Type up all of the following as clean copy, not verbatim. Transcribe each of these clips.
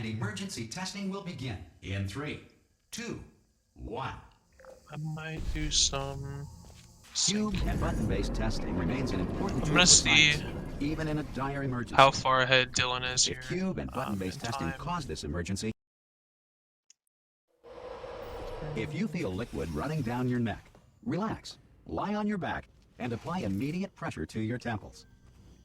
and emergency testing will begin in 3, 2, 1. I might do some Cube and button-based testing remains an important I'm tool gonna for see science, even in a dire emergency. how far ahead Dillon is here. If cube and button-based testing time. caused this emergency, if you feel liquid running down your neck, relax, lie on your back, and apply immediate pressure to your temples.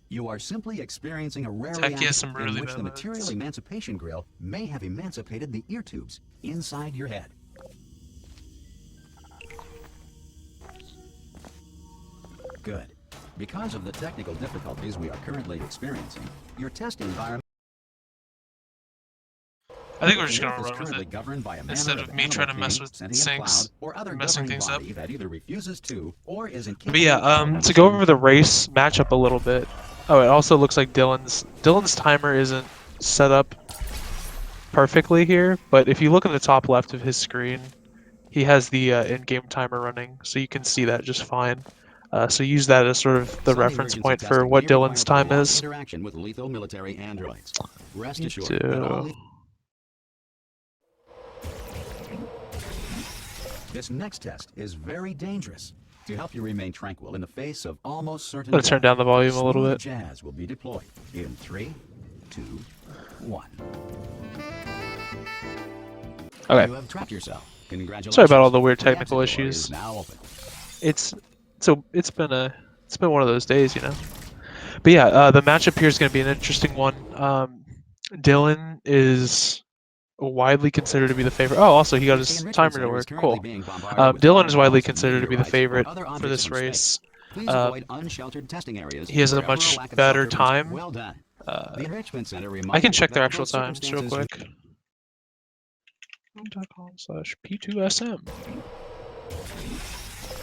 You are simply experiencing a rare Techie has reaction some really in which bad the material modes. emancipation grill may have emancipated the ear tubes inside your head. Good. Because of the technical difficulties we are currently experiencing, your test environment I think we're just gonna run with it governed by a instead of me trying to mess with sinks or other messing things up. that either refuses to or is But yeah, to go over the race matchup a little bit. Oh, it also looks like Dillon's timer isn't set up perfectly here, but if you look in the top left of his screen, he has the in-game timer running, so you can see that just fine. So use that as sort of the reference point for what Dillon's time is. Interaction with lethal military androids. Rest Me assured that all too. This next test is very dangerous. To help you remain tranquil in the face of almost certain I'm gonna turn down the volume a little bit. Jazz will be deployed in 3, 2, 1. Okay. You have trapped yourself. Congratulations. Sorry about all the weird The technical exit door issues. is now open. It's been one of those days, you know. But yeah, the matchup here is going to be an interesting one. Dillon is widely considered to be the favorite. Oh, also he got his timer to work. Cool. Dillon is widely considered to be the favorite for this race. He has a much better time. Well done. The Enrichment Center I can reminds check you their that actual those times real circumstances- quick. .com/P2SM.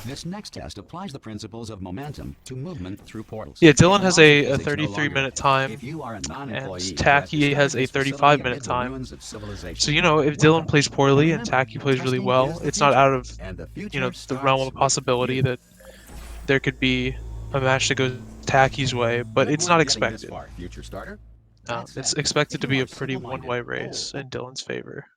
This next test applies the principles of momentum to movement through portals. Yeah, Dillon has a Physics no 33-minute longer- time, If you are a non-employee and who Tacky has a discovered this 35-minute facility amid the time. ruins of civilization, So, you know, if Dillon welcome. plays poorly and Remember, Tacky plays really testing well, is the it's not future, out of, and the future you know, the starts realm of with possibility you. that there could be a match that goes Tacky's way, but Good it's work not getting this expected. far, future starter. That It's said, expected if to you be are a pretty single-minded, one-way race in Dillon's favor.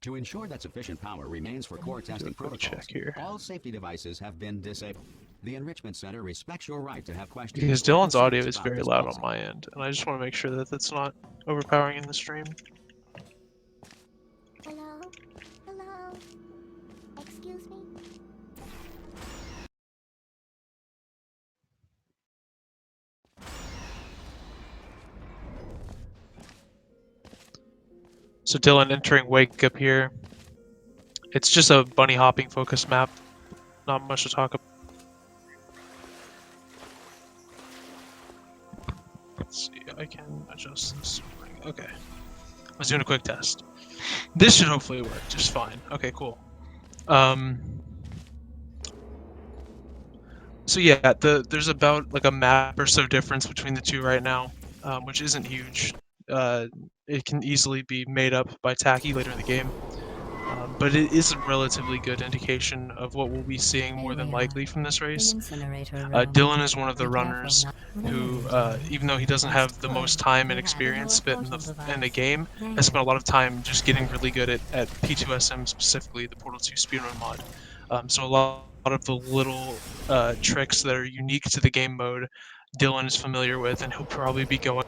To ensure that sufficient power remains for core testing quick protocols, check here. all safety devices have been disabled. The Enrichment Center respects your right to have questions. Because or Dillon's audio concerns is about very this loud policy. on my end, and I just want to make sure that that's not overpowering in the stream. Hello? Hello? Excuse me? So Dillon entering Wake Up here. It's just a bunny hopping focus map. Not much to talk about. Let's see, I can adjust this. Okay. I was doing a quick test. This should hopefully work just fine. Okay, cool. So yeah, there's about like a map or so difference between the two right now, which isn't huge. It can easily be made up by Tacky later in the game, but it is a relatively good indication of what we'll be seeing more than likely from this race. Dillon is one of the runners who, even though he doesn't have the most time and experience spent in the game, has spent a lot of time just getting really good at P2SM, specifically the Portal 2 Speedrun mod. So a lot of the little tricks that are unique to the game mode, Dillon is familiar with, and he'll probably be going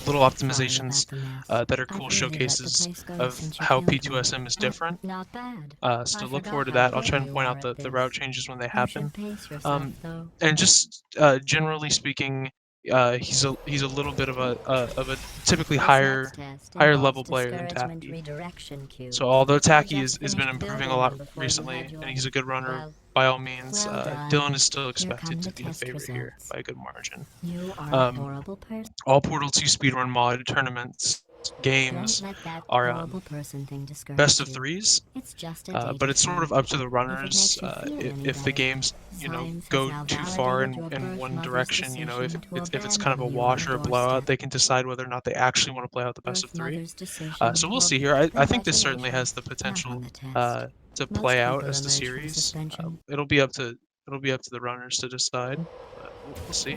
little optimizations that are cool showcases of how P2SM is different. Not bad. So look forward to that. I'll try and point out the route changes when they happen. And just generally speaking, he's a little bit of a typically higher level player than Tacky. So although Tacky has been improving a lot recently, and he's a good runner by all means, Dillon is still expected to be the favorite here by a good margin. You are a horrible person. All Portal 2 Speedrun mod tournaments games are best of threes, but it's sort of up to the runners if the games, you know, go too far in one direction. You know, if it's kind of a wash or a blowout, they can decide whether or not they actually want to play out the best of three. So we'll see here. I think this certainly has the potential to play out as the series. It'll be up to the runners to decide. We'll see.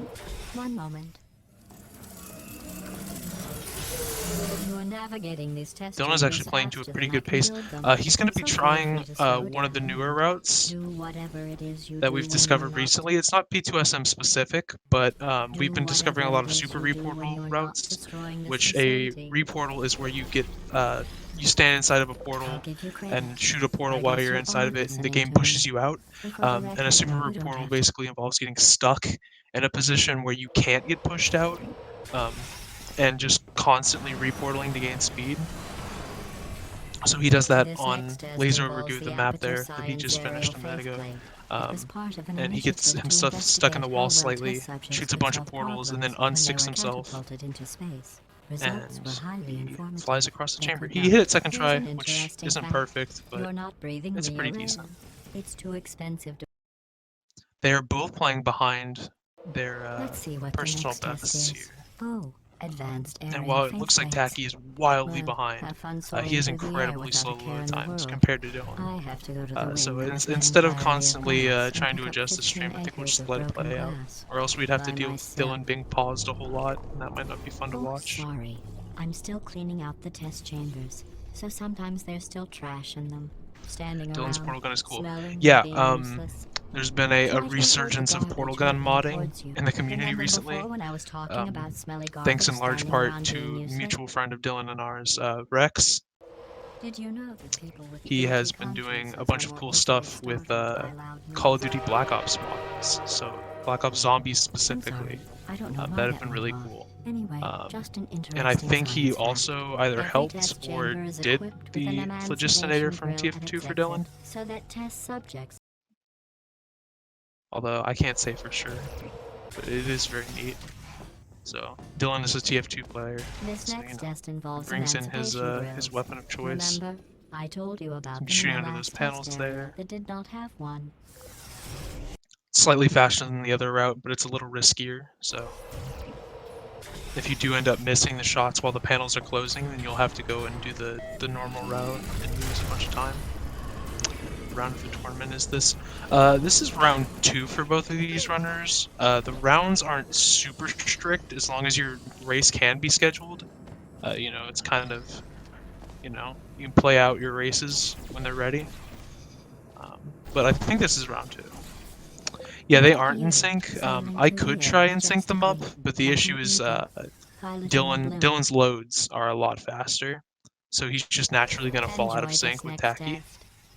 One moment. navigating these test Dillon is actually chambers playing to a faster pretty than I good can pace. build them. He's going to be So feel trying free to slow one of the down newer and routes do whatever it is you that do we've when discovered you're not- recently. It's not P2SM specific, but we've been Do discovering a whatever lot it of is super you do when reportal you're not routes, destroying this which a facility. reportal is where you get you stand inside of a I'll portal give you credit. and shoot a portal I while guess you're you inside are of it, and the listening game to me. pushes you out. And for the And a record, super you don't reportal have to. basically involves getting stuck in a position where you can't get pushed out, and just constantly reportaling to gain speed. So he does that This on next test laser involves overview of the the map Aperture there that he Science just finished a aerial minute ago. faceplate. It was part of an And he gets initiative to himself stuck in the investigate wall how well slightly, test subjects shoots a could bunch of solve portals, and then problems when they unsticks were himself, catapulted into space. Results were and highly he informative. flies across the They chamber. could He not. hit it second Here's try, an which interesting isn't fact. perfect, but You're not breathing it's real pretty air. decent. It's too expensive to. They are both playing behind their Let's see what the personal next test bests is. here. Oh, advanced And aerial while it looks like faceplates. Taki is wildly Well, behind, have fun he soaring is through the air incredibly without a slow care load in the times world. compared to Dillon. I have to go to the So wing that instead of entirely constantly glass and trying to pick up adjust the 15 stream, I think we'll acres just of let it broken play out. glass. Or else we'd have to By deal with myself. Dillon being paused a whole lot, and that might not be fun to Oh, watch. sorry. I'm still cleaning out the test chambers, so sometimes there's still trash in them. Standing Dillon's around, portal gun is cool. smelling, Yeah, being useless. there's been So a I can avoid the resurgence of garbage portal gun hurtling modding towards you. in the community Remember recently. before when I was talking about smelly Thanks garbage in large standing part around being to useless? mutual friend of Dillon and ours, Rex. Did you know that people with He guilty has been doing a consciences bunch are of more cool easily stuff with startled by loud Call of noise? Duty Black Ops mods. So Black Ops Zombies I'm specifically, sorry. I don't know why that have that been went really wrong. cool. Anyway, just an interesting And I think he science fact. also either Every helped test or chamber is did equipped with an the emancipation Phlogistinator from grill at TF2 its for exit, Dillon. so that test subjects. Although I can't say for sure, but it is very neat. So Dillon is a TF2 player, This so next test involves brings in emancipation his grills. weapon of choice. Remember, I told you about Be them shooting in the under those last panels test area there. that did not have one. Slightly faster than the other route, but it's a little riskier. So if you do end up missing the shots while the panels are closing, then you'll have to go and do the normal route and lose a bunch of time. Round of the tournament is this. This is round 2 for both of these runners. The rounds aren't super strict as long as your race can be scheduled. You know, it's kind of, you know, you can play out your races when they're ready. But I think this is round 2. Yeah, they aren't in sync. I could try and sync them up, but the issue is Dillon's loads are a lot faster, so he's just naturally going to fall out of sync with Taki.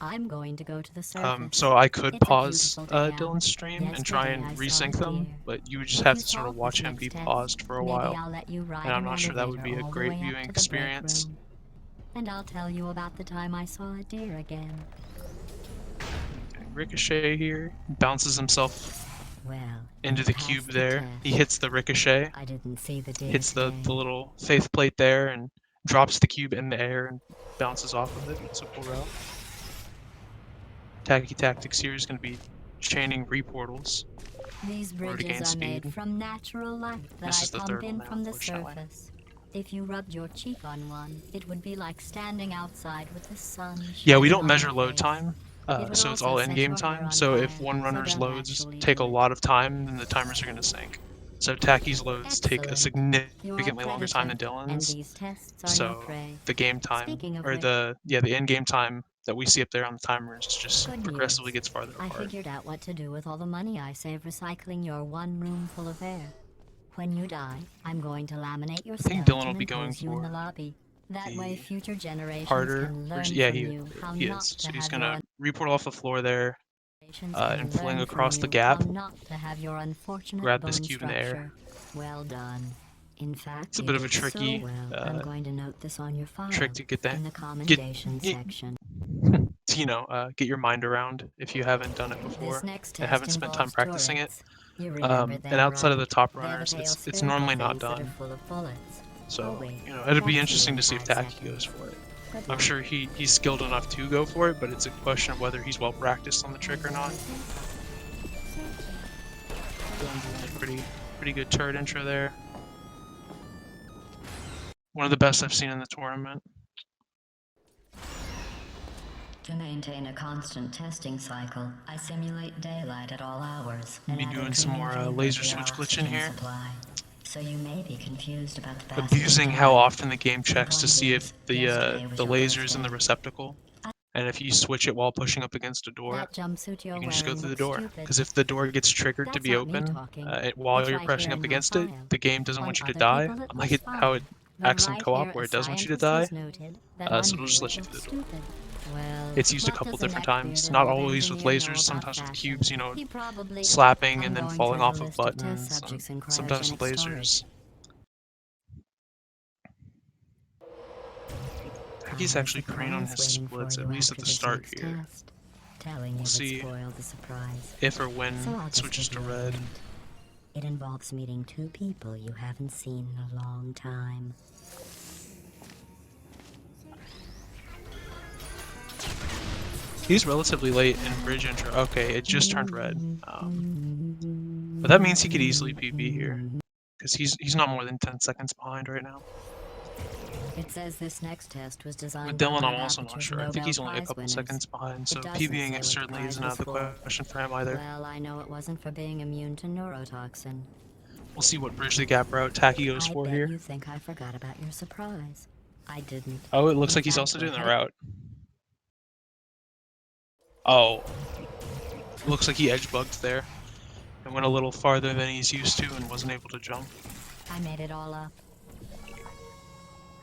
I'm going to go to the surface. So I could It's a pause beautiful day out. Dillon's stream and try Yesterday and I resync saw a them, deer. but you would just If have you to sort of solve watch this him be next test, paused for a maybe while, I'll let you ride and I'm an not sure that would be elevator a all the great way up viewing to the break experience. room. And I'll tell you about the time I saw a deer again. Ricochet here, bounces himself Well, into you the passed cube the there. test. He hits the ricochet, I didn't see the deer hits the today. little faith plate there, and drops the cube in the air and bounces off of it. It's a cool route. Taki Tactics here is going to be chaining reportals. These Or to gain bridges are made speed. from natural light that This I is the pump third in one now, from the unfortunately. surface. If you rubbed your cheek on one, it would be like standing outside with the sun. Yeah, we don't shining on measure your load face. time, would so it's also all set in-game your hair time. on So if fire, one so runner's don't loads actually take do a it. lot of time, then the timers are going to sync. So Taki's loads take a Excellent. You're significantly longer time than predator, and Dillon's. these tests are your So prey. the game time, Speaking of or which, the in-game time that we see up there on the timers just good progressively news. gets farther I apart. figured out what to do with all the money I save recycling your one room full of air. When you die, I'm going to laminate your think Dillon will skeleton be and going pose you in the for lobby. That way the future generations harder can learn version. Yeah, from he you how is. not So to he's have gonna your report off the floor there generations and can fling learn across from the you gap. how not to have your unfortunate Grab bone this cube in the air. structure. Well done. In fact, It's a you bit of a did so tricky well. I'm going to note this on your file trick to get that in the commendation section. to get your mind around if you haven't done it before This next and test haven't spent time involves practicing it. turrets. You remember them, And outside of the right? top They're the runners, pale it's spherical normally not things that are done. full of bullets. So Oh, wait. it'd be Back interesting you to see in if 5 Taki seconds. goes for it. Good I'm luck. sure he's skilled enough to go for it, but it's a question of whether he's well practiced on the trick or not. Pretty good turret intro there. One of the best I've seen in the tournament. To maintain a constant testing cycle, I simulate daylight at all hours. Be doing some more laser switch glitching here. So you may be confused about the abusing how often the game checks to see if the laser's in the receptacle. And if you switch it while pushing up against a door, That jumpsuit you're you can just go wearing through the looks door. stupid. Because if the door gets triggered to That's be not me open talking. while It's you're right pressing here up in my against it, file. the game doesn't On want you to other die. people, it Unlike was how it fine. But acts in right co-op here, where a it does want you to scientist die. has noted that So one it'll just bullet let you looks through the door. stupid. Well, It's used a what couple does a different neckbearded times. Not old always with engineer know lasers, about sometimes with fashion? cubes, you know, He probably... slapping I'm and then going falling through off the of list of test buttons, subjects in sometimes with cryogenic storage. lasers. He's actually green on his splits, at least at the start here. We'll see if or when it switches to red. It involves meeting two people you haven't seen in a long time. He's relatively late in bridge intro. Okay, it just turned red. But that means he could easily PB here. Because he's not more than 10 seconds behind right now. It says this next test was designed With Dillon, by I'm also not sure. I think he's only a couple seconds behind, so PBing it certainly isn't out of the question for him either. Well, I know it wasn't for being immune to neurotoxin. We'll see what bridge the gap route Tacky goes for I here. bet you think I forgot about your surprise. I didn't. Oh, it looks like he's also doing the route. Oh. Looks like he edge bugged there. And went a little farther than he's used to and wasn't able to jump. I made it all up.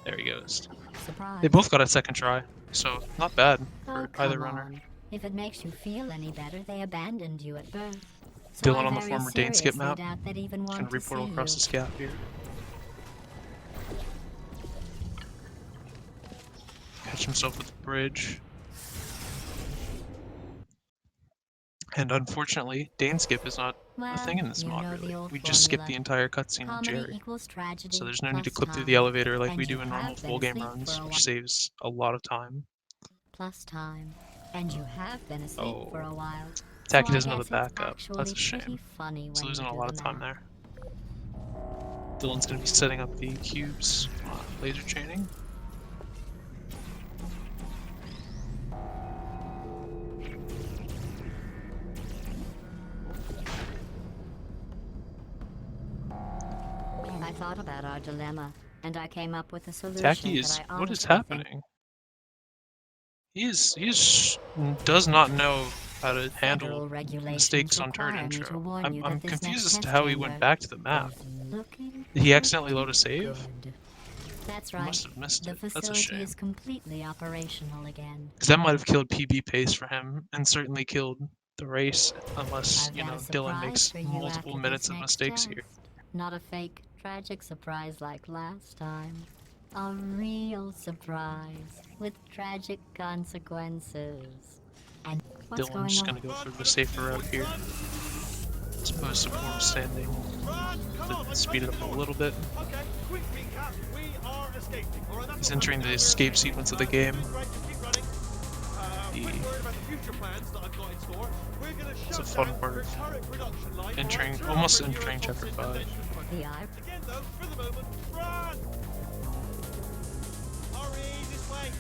There he goes. Surprise. They both got a second try, so not bad for Oh, either come runner. on. If it makes you feel any better, they abandoned you at birth. So Dillon I on the very former Dane skip seriously map. doubt they'd even Just want gonna to reportal see across you. this gap here. Catch himself with the bridge. And unfortunately, Dane skip is not a thing in this mod, really. We just skip the entire cutscene with Jerry. So there's no need to clip through the elevator like we do in normal full game runs, which saves a lot of time. Plus time. And you have been asleep for a while. Tacky So I doesn't know the guess it's backup. That's a actually pretty shame. funny He's when losing you a do lot the of time math. there. Dillon's gonna be setting up the cubes, laser chaining. I thought about our dilemma, and I came up with a solution. Tacky is... that I what is honestly happening? He does not know how to handle mistakes on turret intro. I'm confused as to how he went back to the map. Did he accidentally load a save? That's He right. must have missed The it. That's a facility shame. is completely operational again. Because that might have killed PB pace for him, and certainly killed the race, unless, I've you got know, a Dillon surprise makes for you multiple after minutes this of next mistakes test. here. Not a fake, tragic surprise like last time. A real surprise with tragic consequences. And what's Dillon's just going gonna on? go for the safer route here. As opposed to form standing. To speed it up a little bit. Okay, quick recap. We are escaping. All right, He's entering the escape sequence of the game. It's a fun part of entering, almost entering chapter 5. The eye. Again though, for the moment, run! Hurry this way.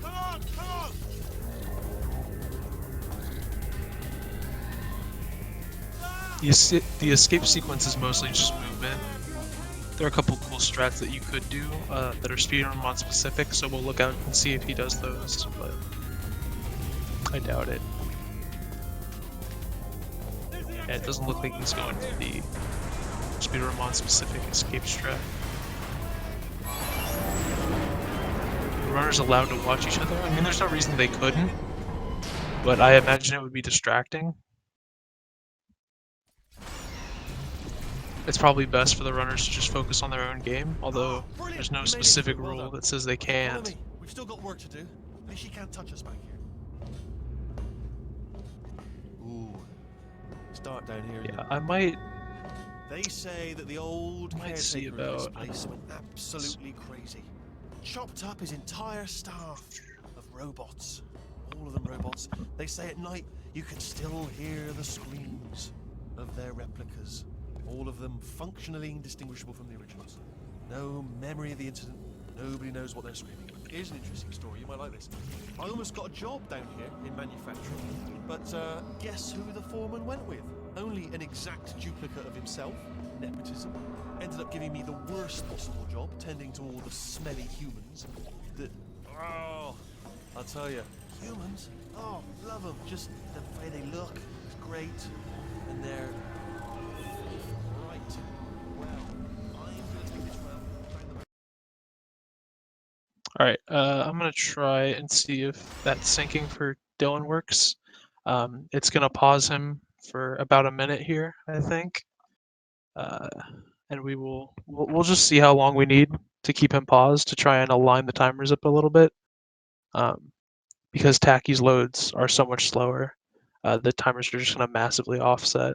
Come on, come on! The escape sequence is mostly just movement. There are a couple cool strats that you could do that are speedrun mod specific, so we'll look out and see if he does those, but I doubt it. Yeah, it doesn't look like he's going for the speedrun mod specific escape strat. The runners allowed to watch each other? I mean, there's no reason they couldn't, but I imagine it would be distracting. It's probably best for the runners to just focus on their own game, although there's no specific rule that says they can't. We've still got work to do. At least she can't touch us back here. Ooh. Start down here. Yeah, I might... They say that the old see caretaker of this about place went absolutely crazy. Chopped up his entire staff of robots. All of them robots. They say at night you can still hear the screams of their replicas. All of them functionally indistinguishable from the originals. No memory of the incident. Nobody knows what they're screaming about. Here's an interesting story. You might like this. I almost got a job down here in manufacturing, but guess who the foreman went with? Only an exact duplicate of himself. Nepotism. Ended up giving me the worst possible job, tending to all the smelly humans. Oh, I'll tell you, humans. Oh, love them. Just the way they look is great, and they're right. Well, I'm gonna take this round. Alright, I'm gonna try and see if that syncing for Dylan works. It's gonna pause him for about a minute here, I think. And we'll just see how long we need to keep him paused to try and align the timers up a little bit. Because Tacky's loads are so much slower, the timers are just gonna massively offset.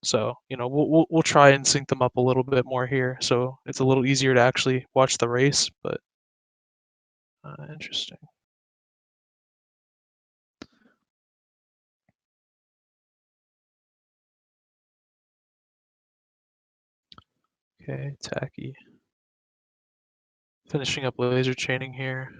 So, you know, we'll try and sync them up a little bit more here, so it's a little easier to actually watch the race, but interesting. Okay, Tacky. Finishing up laser chaining here.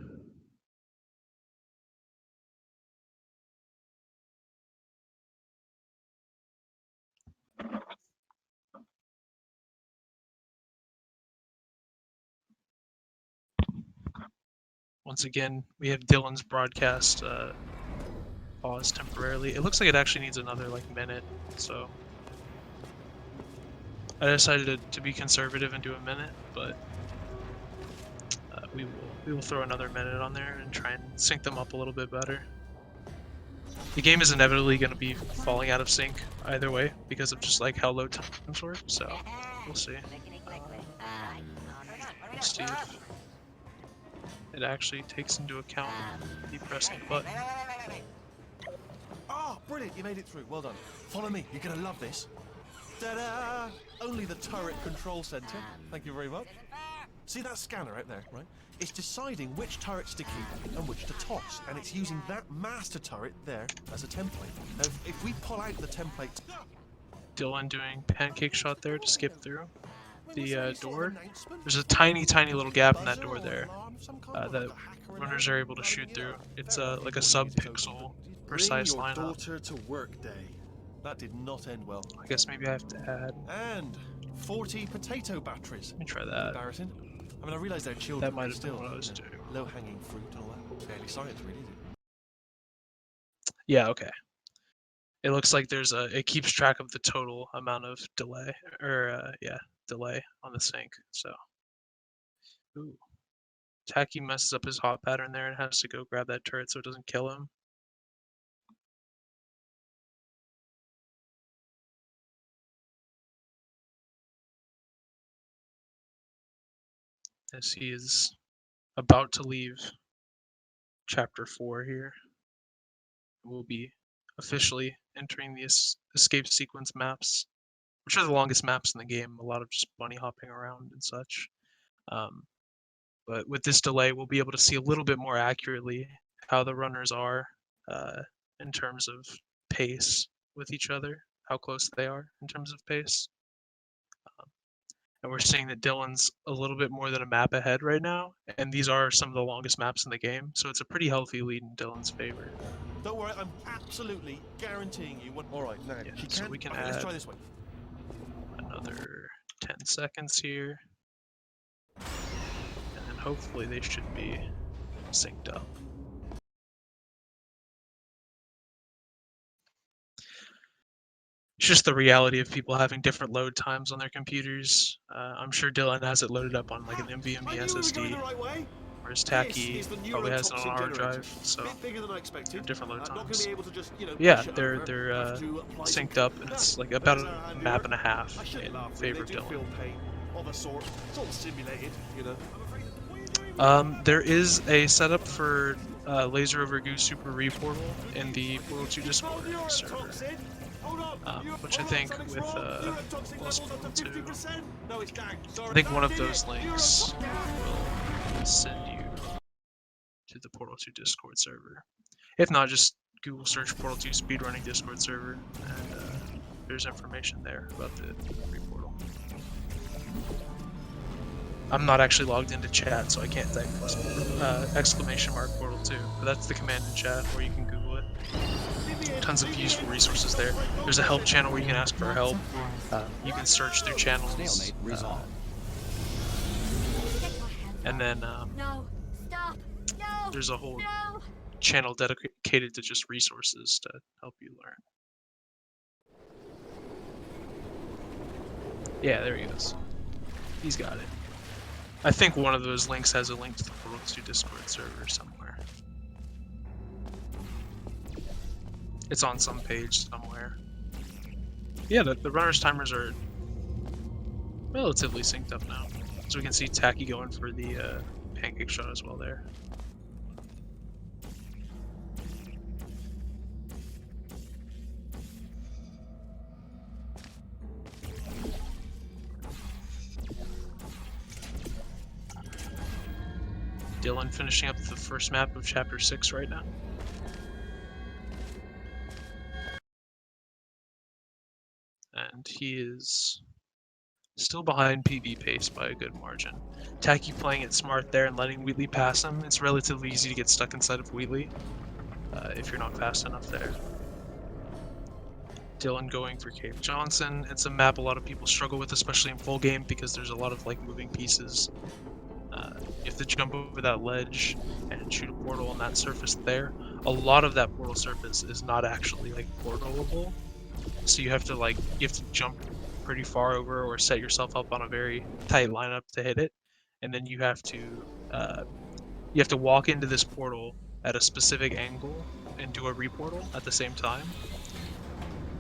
Once again, we have Dylan's broadcast paused temporarily. It looks like it actually needs another minute, so I decided to be conservative and do a minute, but we will throw another minute on there and try and sync them up a little bit better. The game is inevitably going to be falling out of sync either way because of just how load times work, so we'll see. We'll see if it actually takes into account the pressing the button. Oh, brilliant! You made it through. Well done. Follow me. You're gonna love this. Ta-da! Only the turret control center. Thank you very much. See that scanner out there, right? It's deciding which turrets to keep and which to toss, and it's using that master turret there as a template. Now, if we pull out the template... Dylan doing pancake shot there to skip through the door. There's a tiny little gap in that door there that runners are able to shoot through. It's like a sub-pixel precise lineup. Daughter to work day. That did not end well. I guess maybe I have to add. And 40 potato batteries. Let me try that. Embarrassing. I mean, I realise they're children. That might have still been what I was doing. Low-hanging fruit and all that. Barely science, really, is it? Yeah. Okay. It looks like it keeps track of the total amount of delay, or delay on the sync. So, ooh, Tacky messes up his hot pattern there and has to go grab that turret so it doesn't kill him. As he is about to leave chapter 4 here, we'll be officially entering the escape sequence maps, which are the longest maps in the game. A lot of just bunny hopping around and such. But with this delay, we'll be able to see a little bit more accurately how the runners are in terms of pace with each other, how close they are in terms of pace. And we're seeing that Dylan's a little bit more than a map ahead right now, and these are some of the longest maps in the game, so it's a pretty healthy lead in Dylan's favor. Don't worry, I'm absolutely guaranteeing you one. All right, now Yeah, so we can add let's try this way. Another 10 seconds here, and then hopefully they should be synced up. It's just the reality of people having different load times on their computers. I'm sure Dylan has it loaded up on an NVMe SSD, whereas Tacky probably has it on a hard drive, so different load times. Yeah, they're synced up, and it's about a map and a half in favor of Dylan. There is a setup for Laser Over Goose Super Reportal in the Portal 2 Discord server. Which I think with I think one of those links will send you to the Portal 2 Discord server. If not, just Google search Portal 2 Speedrunning Discord server, and there's information there about the reportal. I'm not actually logged into chat, so I can't type exclamation mark portal 2. But that's the command in chat, or you can Google it. Tons of useful resources there. There's a help channel where you can ask for help. You can search through channels. Stalemate resolved. And then No! Stop! No! there's a whole No! channel dedicated to just resources to help you learn. Yeah, there he is. He's got it. I think one of those links has a link to the Portal 2 Discord server somewhere. It's on some page somewhere. Yeah, the runner's timers are relatively synced up now. So we can see Tacky going for the pancake shot as well there. Dillon finishing up the first map of Chapter 6 right now. And he is still behind PB pace by a good margin. Tacky playing it smart there and letting Wheatley pass him. It's relatively easy to get stuck inside of Wheatley if you're not fast enough there. Dillon going for Cave Johnson. It's a map a lot of people struggle with, especially in full game, because there's a lot of like moving pieces. You have to jump over that ledge and shoot a portal on that surface there. A lot of that portal surface is not actually like portalable, so you have to jump pretty far over or set yourself up on a very tight lineup to hit it, and then you have to walk into this portal at a specific angle and do a reportal at the same time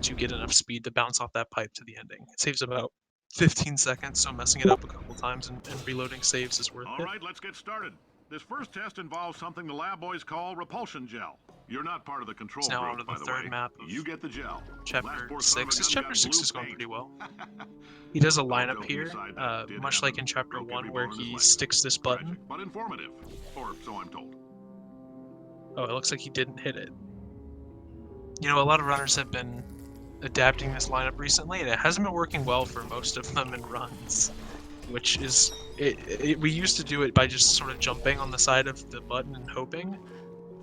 to get enough speed to bounce off that pipe to the ending. It saves about 15 seconds, so messing it up a couple times and reloading saves is worth it. All right, let's get started. This first test involves something the lab boys call repulsion gel. You're not part of the control Now group, onto the by the third way. map of You get the gel. Chapter Last 6. This gun chapter got 6 blue is going paint. pretty well. He does a lineup joking here, aside, that did much happen. like in Chapter Broke 1 every where bone in his he leg. sticks this button. Tragic, but informative. Or so I'm told. Oh, it looks like he didn't hit it. You know, a lot of runners have been adapting this lineup recently, and it hasn't been working well for most of them in runs. Which is, we used to do it by just sort of jumping on the side of the button and hoping.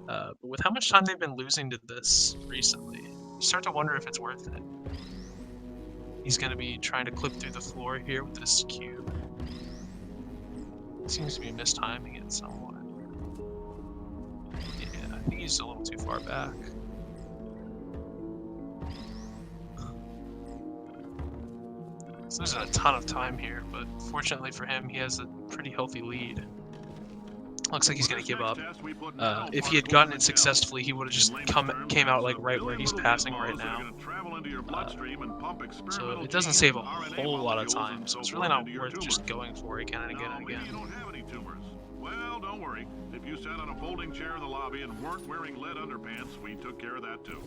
But with how much time they've been losing to this recently, you start to wonder if it's worth it. He's going to be trying to clip through the floor here with this cube. Seems to be mistiming it somewhat. Yeah, I think he's a little too far back. He's losing a ton of time here, but fortunately for him, he has a pretty healthy lead. Looks like he's going to give up. If he had gotten it successfully, he would have just came out like right where he's passing right now. So it doesn't save a whole lot of time, so it's really not worth just going for it again and again and again. You don't have any tumors. Well, don't worry. If you sat on a folding chair in the lobby and weren't wearing lead underpants, we took care of that too.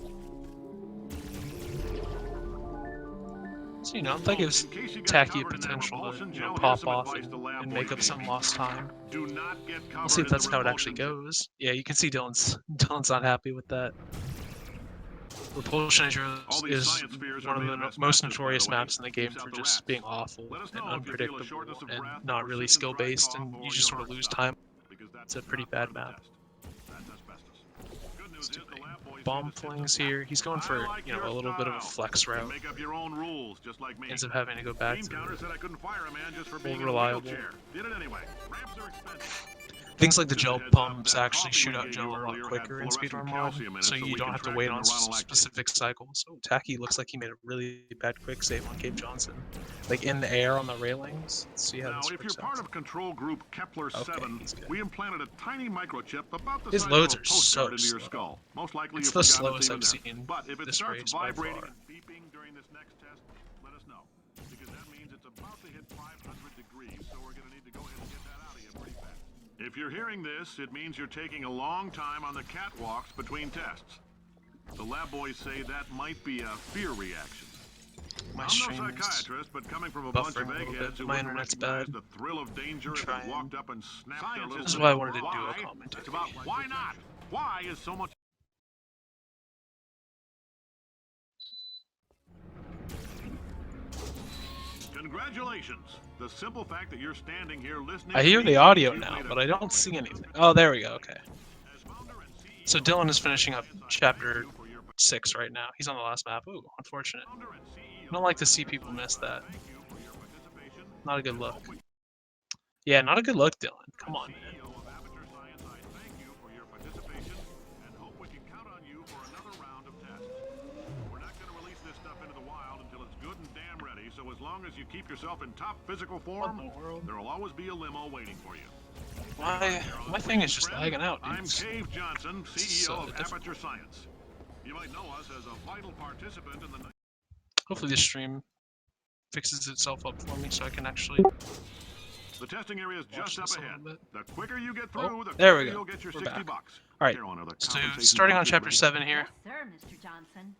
So, you know, that gives Tacky a potential to, you know, pop off and make up some lost time. We'll see if that's how it actually goes. Yeah, you can see Dillon's not happy with that. Repulsion is one of the most notorious maps in the game for just being awful and unpredictable and not really skill-based, and you just sort of lose time. It's a pretty bad map. Bomb flings here. He's going for, you know, a little bit of a flex route. Ends up having to go back to more reliable. Things like the gel pumps actually shoot out gel a lot quicker in Speedrun Mod, so you don't have to wait on specific cycles. Oh, Tacky looks like he made a really bad quick save on Cave Johnson. Like in the air on the railings. Let's see how Now, this if you're works part out. of control group Kepler 7, we implanted a tiny microchip about the His size loads of a are so postcard into your slow. skull. Most likely It's you the forgot it's slowest even I've there. seen But if it this starts race by vibrating far. and beeping during this next test, let us know. Because that means it's about to hit 500 degrees, so we're going to need to go ahead and get that out of you pretty fast. If you're hearing this, it means you're taking a long time on the catwalks between tests. The lab boys say that might be a fear reaction. My I'm stream's no psychiatrist, but coming from a bunch of buffering a little eggheads bit. who My wouldn't internet's recognize bad. the thrill of danger if Trying. it walked up and snapped their little... This is why I wanted to do a Why? commentary. It's about why not? Why is so much... Congratulations. The simple fact that you're standing here listening. I hear the audio now, but I don't see anything. Oh, there we go. Okay. So Dylan is finishing up chapter 6 right now. He's on the last map. Ooh, unfortunate. I don't like to see people miss that. Not a good look. Yeah, not a good look, Dylan. Come on, man. So as long as you keep yourself in top physical form, there will always be a limo waiting for you. My thing is just lagging out, dude. I'm Cave Johnson, CEO of Aperture Science. You might know us as a vital participant in the night. Hopefully this stream fixes itself up for me so I can actually The testing area is just up this a ahead. little bit. The quicker you get through, the there we quicker go. you'll get your We're 60 back. bucks. Alright, Here on other so compensation starting on boxes, chapter lady. 7 here, Yes, sir, Mr. Johnson.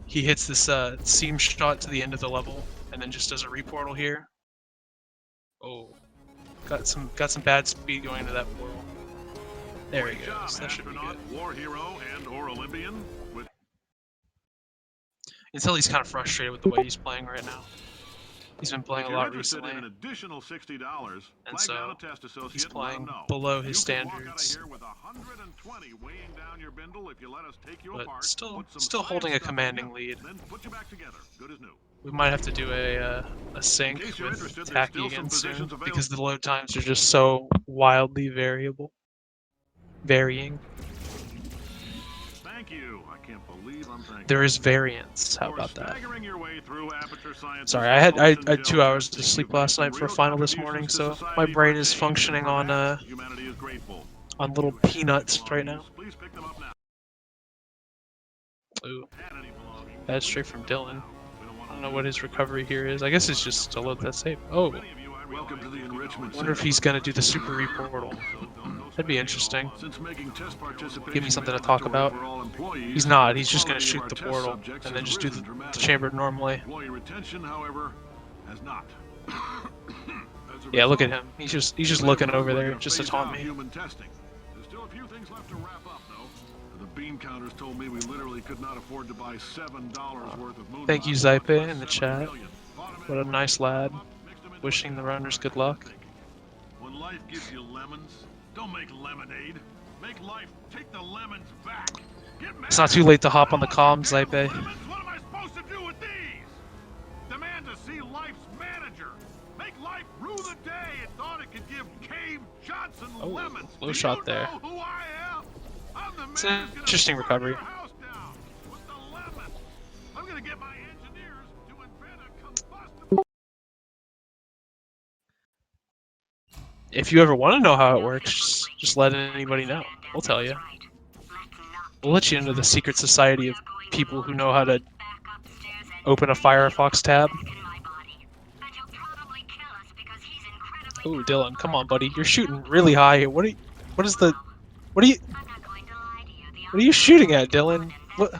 he hits this seam shot to the end of the level, and then just does a reportal here. Oh, got some bad speed going into that portal. There he Great job, goes. That should be astronaut, good. war hero, and/or Olympian. With Until he's kind of frustrated with the way he's playing right now. He's been playing if a you're lot interested recently, in an additional $60, and flag down so a test associate he's and let playing them know. below his You can walk out of standards. here with 120 weighing down your bindle if you let us take you But apart, still put some still science holding a stuff in commanding you, lead. then put you back together, good as new. We might have to do a sync case you're with interested, there's Tacky still some again soon positions available. because the load times are just so wildly varying. Thank you. I can't believe I'm thanking There you. is variance. How You're about that? staggering your way through Aperture Science's Sorry, I had ocean 2 gel hours of testing. sleep You've made last some night for a real final this contributions morning, to so my society brain for is change, and functioning for on that, humanity is grateful. little You have peanuts any right now. belongings, please pick them up now. Ooh, Had any belongings, that's please straight pick from them up Dylan. now. We don't want I to don't know lose what his them. recovery here is. I guess it's just to load that save. Oh, Many of you, I welcome to the enrichment. wonder if he's gonna do the super reportal. That'd be interesting. Since making test participation Give me something to mandatory talk about. for all employees, He's not. the He's just gonna quality of shoot our the test portal subjects and then has just do risen the dramatically. chamber normally. Employee retention, however, has not. As a Yeah, look at result, him. He's just you may looking have heard over we're there gonna just to phase taunt out me. Human testing. There's still a few things left to wrap up, though. The bean counters told me we literally could not afford to buy $7 worth of moon Thank you, rockets, Zaipe, much less in the 7 chat. million. Bought 'em What a anyway, nice filled 'em lad. up, mixed 'em into Wishing a the gas runners card. good luck. When life gives you lemons, don't make lemonade. Make life take the lemons back. Get mad. It's not too late to hop on the I comms, want your Zaipe. damn lemons. What am I supposed to do with these? Demand to see life's manager. Make life rue the day it thought it could give Cave Johnson Oh, lemons. low Do shot you there. know who I am? I'm the man It's who's an gonna interesting burn recovery. your house down with the lemons. I'm gonna get my engineers to invent a combustible. If you ever want to know how it works, just let anybody know. We'll tell you. We'll let you into the secret society of people who know how to open a Firefox tab. Ooh, Dylan, come on, buddy. You're shooting really high. What are you shooting at, Dylan? What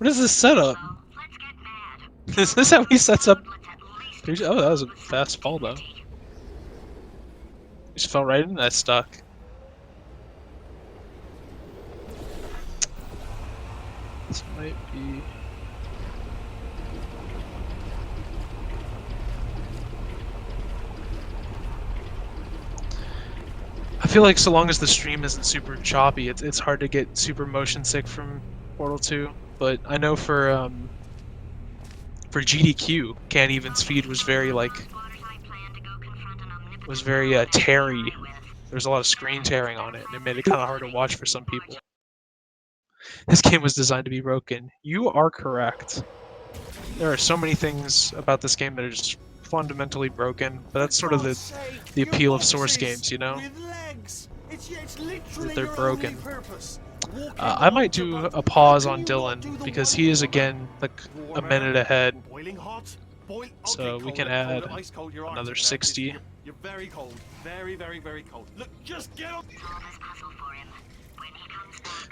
is this setup? Is this how he sets up? Oh, that was a fast fall, though. Just fell right in that stuck. This might be... I feel like so long as the stream isn't super choppy, it's hard to get super motion sick from Portal 2. But I know for GDQ, Can't Even's feed was very teary. There was a lot of screen tearing on it, and it made it kind of hard to watch for some people. This game was designed to be broken. You are correct. There are so many things about this game that are just fundamentally broken, but that's sort of the appeal of Source games, you know? That they're broken. I might do a pause on Dylan, because he is again like a minute ahead. So we can add another 60. You're very cold. Very, very, very cold. Look, just get on.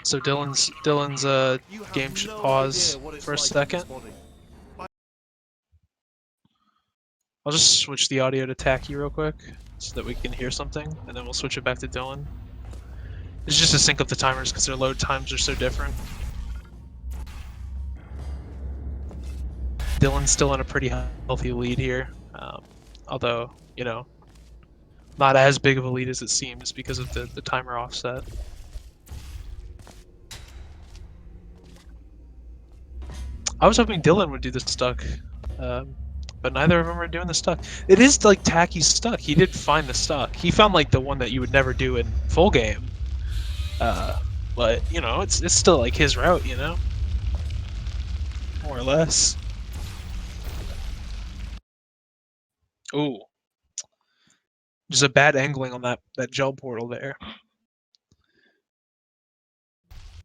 So Dylan's game should pause for a second. I'll just switch the audio to Tacky real quick so that we can hear something, and then we'll switch it back to Dylan. It's just to sync up the timers because their load times are so different. Dylan's still in a pretty healthy lead here, although, you know, not as big of a lead as it seems because of the timer offset. I was hoping Dillon would do the stuck, but neither of them are doing the stuck. It is like Tacky's stuck. He did find the stuck. He found like the one that you would never do in full game. But you know, it's still like his route, you know, more or less. Ooh, just a bad angling on that gel portal there.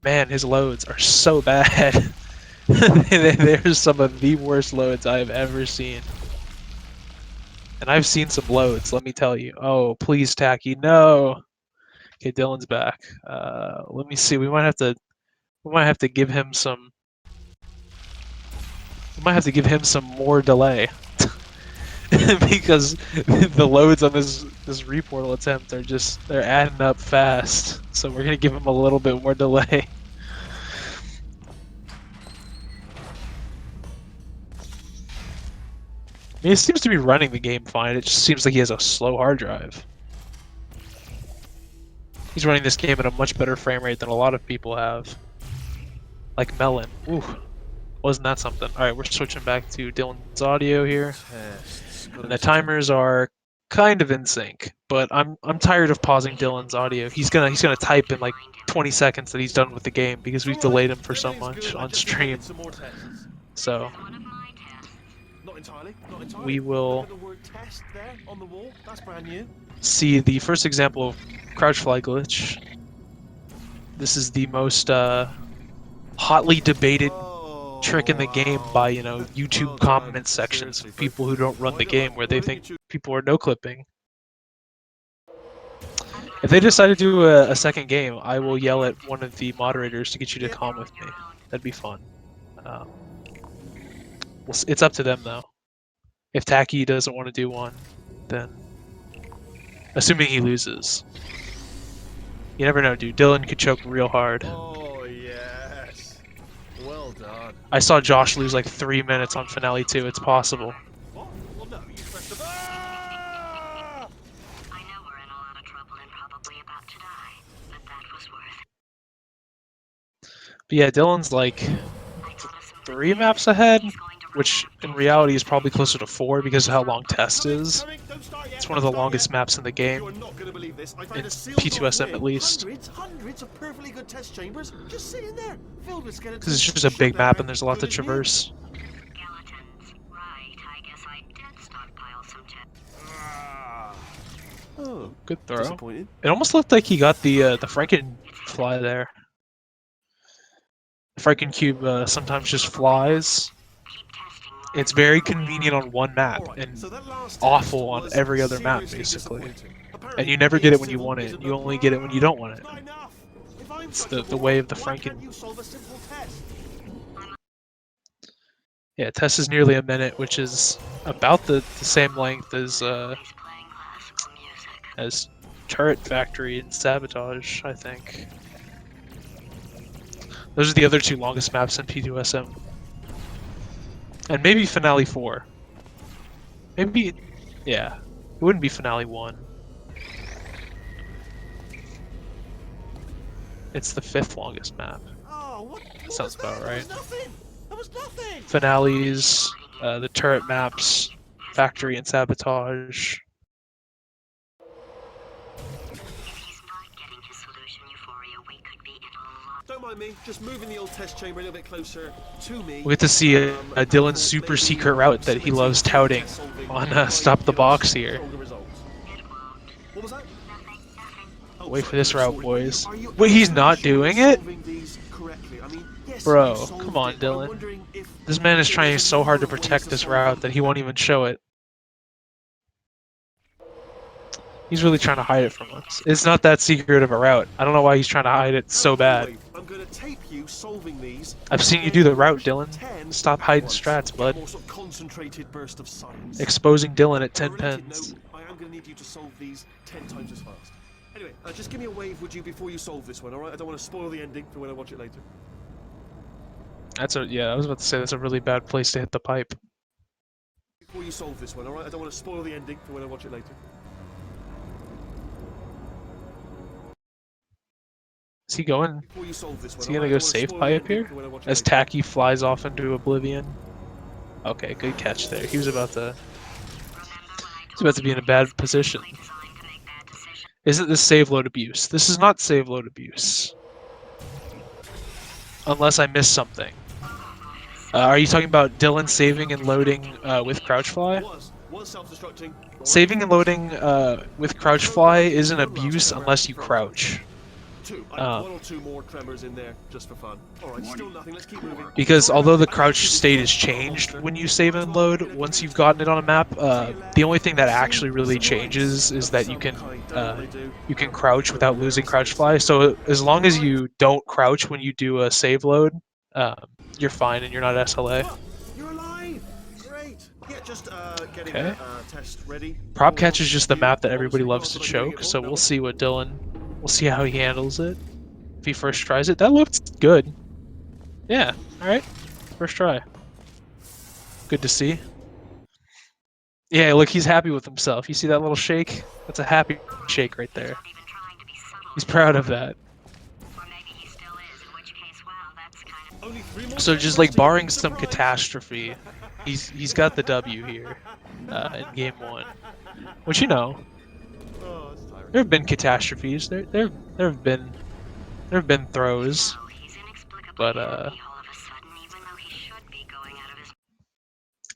Man, his loads are so bad. There's some of the worst loads I've ever seen. And I've seen some loads, let me tell you. Oh, please, Tacky, no. Okay, Dylan's back. Let me see. We might have to give him some. We might have to give him some more delay. Because the loads on this reportal attempt are they're adding up fast. So we're gonna give him a little bit more delay. I mean, he seems to be running the game fine. It just seems like he has a slow hard drive. He's running this game at a much better frame rate than a lot of people have. Like Melon. Ooh, wasn't that something? Alright, we're switching back to Dylan's audio here. And the timers are kind of in sync, but I'm tired of pausing Dylan's audio. He's gonna type in like 20 seconds that he's done with the game because we've delayed him for so much on stream. So we will see the first example of crouch fly glitch. This is the most hotly debated trick in the game by, you know, YouTube comment sections of people who don't run the game, where they think people are no clipping. If they decide to do a second game, I will yell at one of the moderators to get you to calm with me. That'd be fun. It's up to them though. If Tacky doesn't want to do one, then assuming he loses. You never know, dude. Dillon could choke real hard. Oh, yes. Well done. I saw Josh lose like 3 minutes on Finale 2. It's possible. What? Well, no, you pressed the... Ah! I know we're in a lot of trouble and probably about to die, but that was worth it. But yeah, Dillon's like 3 maps ahead, which in reality is probably closer to 4 because of how long Test is. It's one of the longest maps in the game, in P2SM at least. Hundreds of perfectly good test chambers just sitting there, filled with skeletons. Because it's just a big map and there's a lot to traverse. Skeletons, right? I guess I did stockpile some Oh, Good throw. disappointed. It almost looked like he got the Frankenfly there. The Frankencube sometimes just flies. It's very convenient on one map and awful on every other map, basically. And you never get it when you want it. You only get it when you don't want it. It's the way of the Franken. Yeah, Test is nearly a minute, which is about the same length as Turret Factory and Sabotage, I think. Those are the other 2 longest maps in P2SM. And maybe Finale 4. Maybe, yeah. It wouldn't be Finale 1. It's the 5th longest map. Oh, what Sounds about right. That was nothing. Finales, the turret maps, Factory and Sabotage. Don't mind me, just moving the old test chamber a little bit closer to me. We get to see a Dillon's super secret route that he loves touting on Stop the Box here. What was that? Wait for this route, boys. Wait, he's not doing it? Bro, come on, Dillon. This man is trying so hard to protect this route that he won't even show it. He's really trying to hide it from us. It's not that secret of a route. I don't know why he's trying to hide it so bad. I've seen you do the route, Dillon. Stop hiding strats, bud. Exposing Dillon at 10 pens. I am going to need you to solve these 10 times as fast. Anyway, just give me a wave, would you, before you solve this one, alright? I don't want to spoil the ending for when I watch it later. Yeah, I was about to say that's a really bad place to hit the pipe. Before you solve this one, alright? I don't want to spoil the ending for when I watch it later. Is he going? Before you solve this one, Is he gonna go safe pipe here? As Tacky flies off into oblivion. Okay, good catch there. He was about to be in a bad position. Isn't this save load abuse? This is not save load abuse. Unless I missed something. Are you talking about Dillon saving and loading with crouch fly? Saving and loading with crouch fly is an abuse unless you crouch. One or two more tremors in there just for fun. Alright, still nothing. Let's keep moving. Because although the crouch state is changed when you save and load, once you've gotten it on a map, the only thing that actually really changes is that you can crouch without losing crouch fly. So as long as you don't crouch when you do a save load, you're fine and you're not SLA. You're alive! Great! Yeah, just getting Okay. test ready. Prop catch is just the map that everybody loves to choke, so we'll see what we'll see how he handles it. If he first tries it, that looked good. Yeah, alright. First try. Good to see. Yeah, look, he's happy with himself. You see that little shake? That's a happy shake right there. He's proud of that. So just like barring some catastrophe, he's got the W here in game 1. Which, you know, there have been catastrophes. There have been throws, but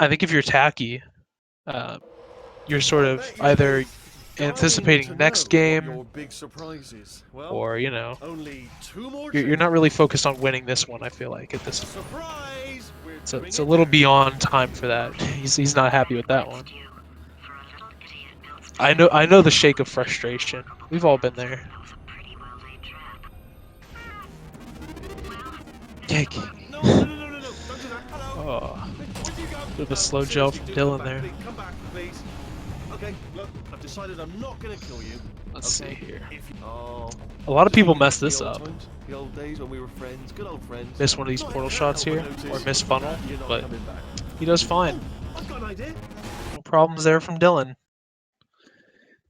I think if you're tacky, you're sort of either anticipating next game, or you know, you're not really focused on winning this one. I feel like at this point, so it's a little beyond time for that. He's not happy with that one. I know the shake of frustration. We've all been there. Yike. Oh, bit of a slow gel from Dillon there. Okay, look, I've decided I'm not gonna kill you. Let's see here. Oh, A lot of people mess this up. the old days when we were friends, good old friends. Miss one of these portal shots here, or miss funnel, but he does fine. I've got an idea. No problems there from Dillon.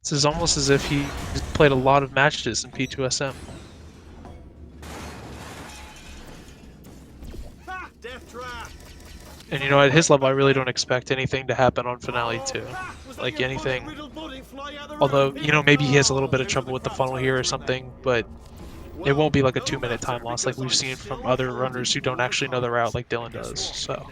This is almost as if he played a lot of matches in P2SM. Ha! Death trap. And you know, at his level, I really don't expect anything to happen on Finale 2. Like anything. Although, you know, maybe he has a little bit of trouble with the funnel here or something, but it won't be like a 2-minute time loss like we've seen from other runners who don't actually know the route like Dillon does. So,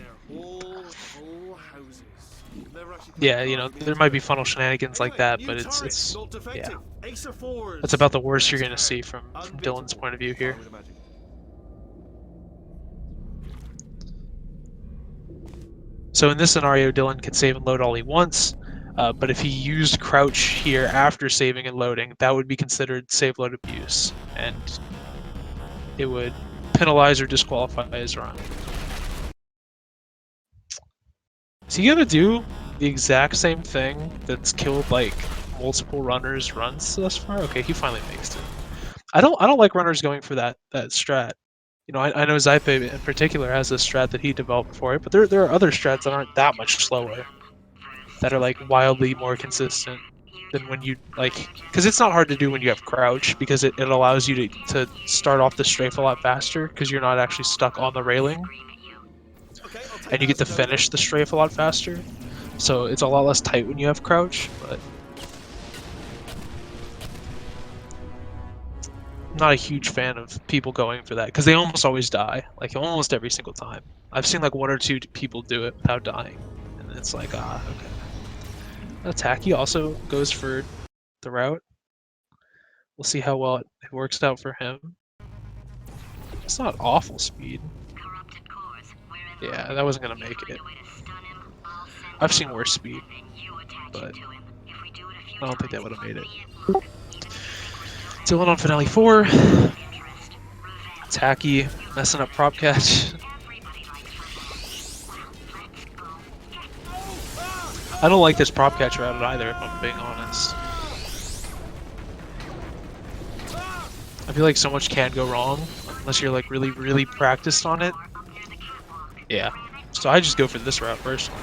yeah, you know, there might be funnel shenanigans like that, but it's yeah. That's about the worst you're gonna see from Dillon's point of view here. So in this scenario, Dillon can save and load all he wants, but if he used crouch here after saving and loading, that would be considered save load abuse, and it would penalize or disqualify his run. Is he gonna do the exact same thing that's killed like multiple runners' runs thus far? Okay, he finally makes it. I don't like runners going for that strat. You know, I know Zype in particular has a strat that he developed for it, but there are other strats that aren't that much slower, that are like wildly more consistent than when you like, because it's not hard to do when you have crouch, because it allows you to start off the strafe a lot faster, because you're not actually stuck on the railing, and you get to finish the strafe a lot faster. So it's a lot less tight when you have crouch, but I'm not a huge fan of people going for that, because they almost always die, like almost every single time. I've seen like 1 or 2 people do it without dying, and it's like, okay. Tacky also goes for the route. We'll see how well it works out for him. It's not awful speed. Yeah, that wasn't gonna make it. I've seen worse speed, but I don't think that would have made it. Dillon on Finale 4. Tacky messing up prop catch. I don't like this prop catch route either, if I'm being honest. I feel like so much can go wrong unless you're like really practiced on it. Yeah. So I just go for this route personally.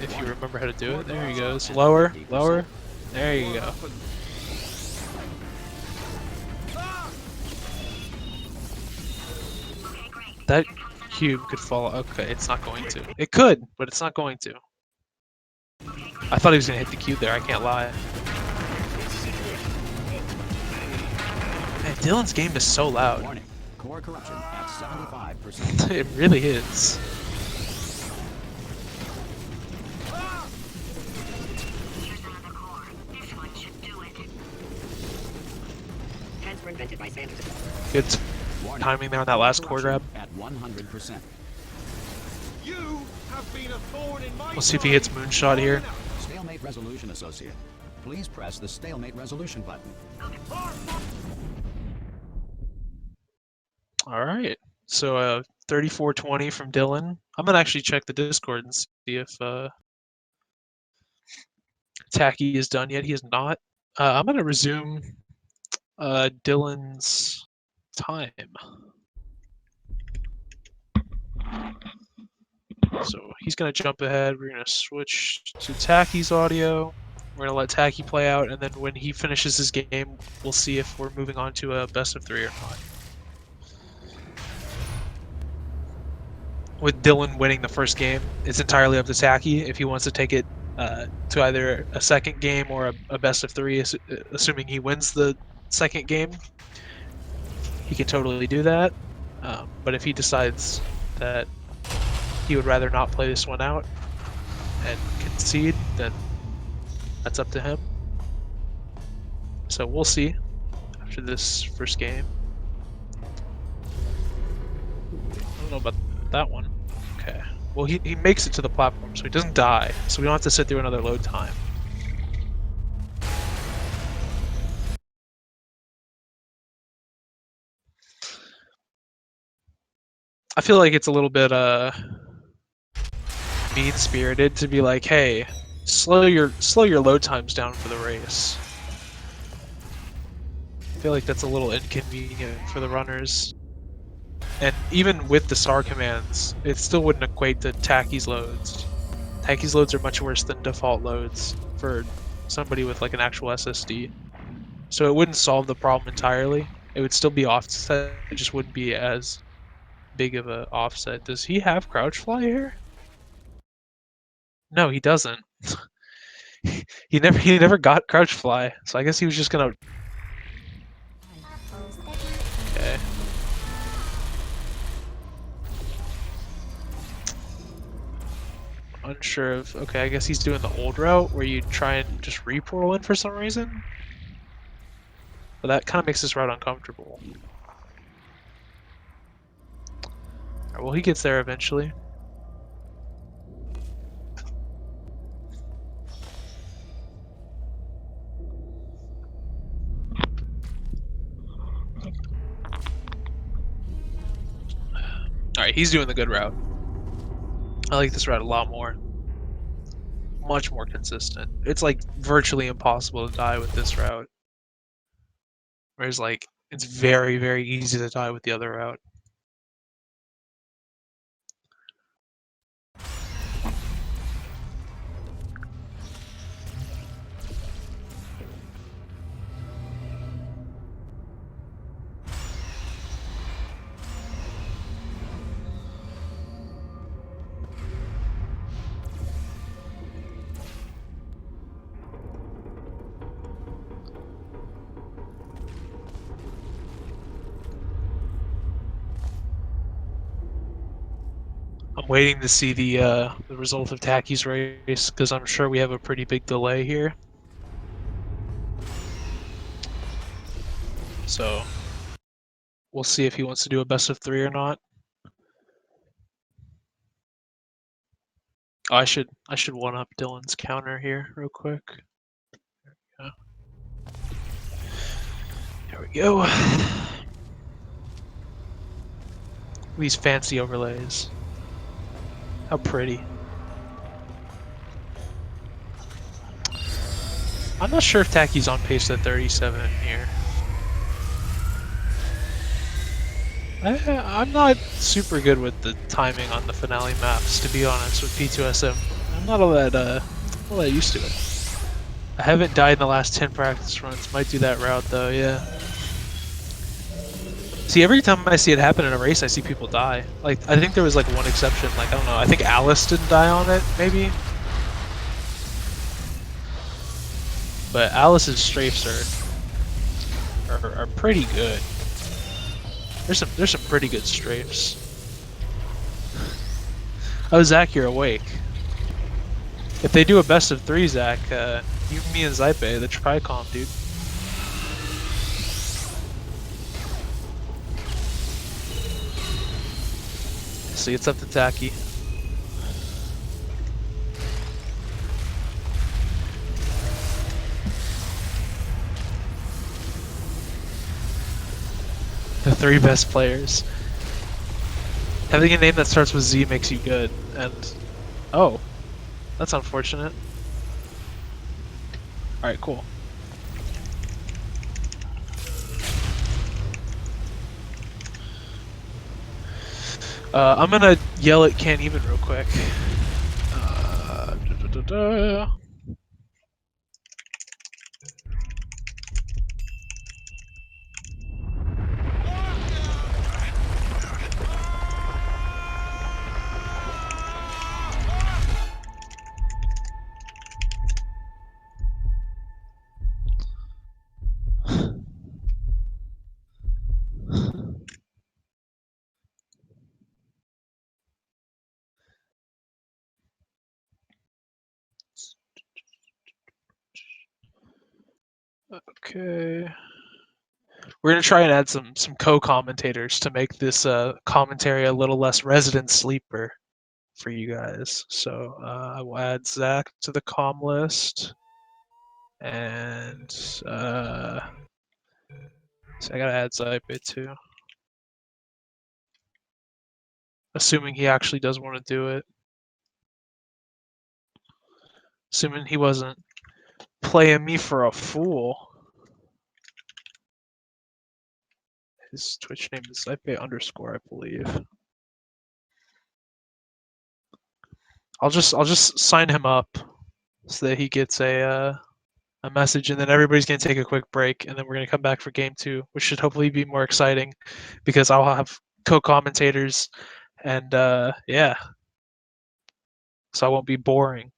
if you remember how to do it. There he goes. Lower, lower. There you go. That cube could fall. Okay, it's not going to. It could, but it's not going to. I thought he was gonna hit the cube there. I can't lie. Man, Dylan's game is so loud. Warning. Core corruption at 75%. It really is. Here's another core. This one should do it. Hands were invented by scientists. Good timing there on that last core grab. At 100%. You have been a thorn in my We'll see if he hits Moonshot here. Stalemate resolution associate. Please press the stalemate resolution button. Alright. So 3420 from Dylan. I'm gonna actually check the Discord and see if Tacky is done yet. He is not. I'm gonna resume Dylan's time. So he's gonna jump ahead. We're gonna switch to Tacky's audio. We're gonna let Tacky play out, and then when he finishes his game, we'll see if we're moving on to a best of 3 or not. With Dylan winning the first game, it's entirely up to Tacky if he wants to take it to either a second game or a best of 3, assuming he wins the second game. He can totally do that, but if he decides that he would rather not play this one out and concede, then that's up to him. So we'll see after this first game. I don't know about that one. Okay. Well, he makes it to the platform, so he doesn't die. So we don't have to sit through another load time. I feel like it's a little bit mean-spirited to be like, hey, slow your load times down for the race. I feel like that's a little inconvenient for the runners. And even with the SAR commands, it still wouldn't equate to Tacky's loads. Tacky's loads are much worse than default loads for somebody with like an actual SSD. So it wouldn't solve the problem entirely. It would still be offset, it just wouldn't be as big of a offset. Does he have crouch fly here? No, he doesn't. he never got crouch fly, so I guess he was just gonna. Okay. Unsure of. Okay, I guess he's doing the old route where you try and just re-portal in for some reason. But that kind of makes this route uncomfortable. Alright, well, he gets there eventually. Alright, he's doing the good route. I like this route a lot more. Much more consistent. It's like virtually impossible to die with this route. Whereas like, it's very, very easy to die with the other route. I'm waiting to see the result of Tacky's race, because I'm sure we have a pretty big delay here. So we'll see if he wants to do a best of 3 or not. Oh, I should one up Dylan's counter here real quick. There we go. These fancy overlays. How pretty. I'm not sure if Tacky's on pace at 37 here. I'm not super good with the timing on the finale maps, to be honest, with P2SM. not all that used to it. I haven't died in the last 10 practice runs. Might do that route though, yeah. See, every time I see it happen in a race, I see people die. Like, I think there was like one exception. Like, I don't know. I think Alice didn't die on it, maybe. But Alice's strafes are pretty good. There's some pretty good strafes. Oh, Zach, you're awake. If they do a best of 3, Zach, you, me, and Zaipe, the Tricom, dude. See, it's up to Tacky. The 3 best players. Having a name that starts with Z makes you good, and... Oh. That's unfortunate. Alright, cool. I'm gonna yell at Can't Even real quick. Okay. We're gonna try and add some co-commentators to make this commentary a little less resident sleeper for you guys. So I will add Zach to the comm list, and so I gotta add Zaipe too. Assuming he actually does want to do it. Assuming he wasn't playing me for a fool. His Twitch name is Zaipe _, I believe. I'll just sign him up so that he gets a message, and then everybody's gonna take a quick break, and then we're gonna come back for game 2, which should hopefully be more exciting because I'll have co-commentators, and yeah, so I won't be boring.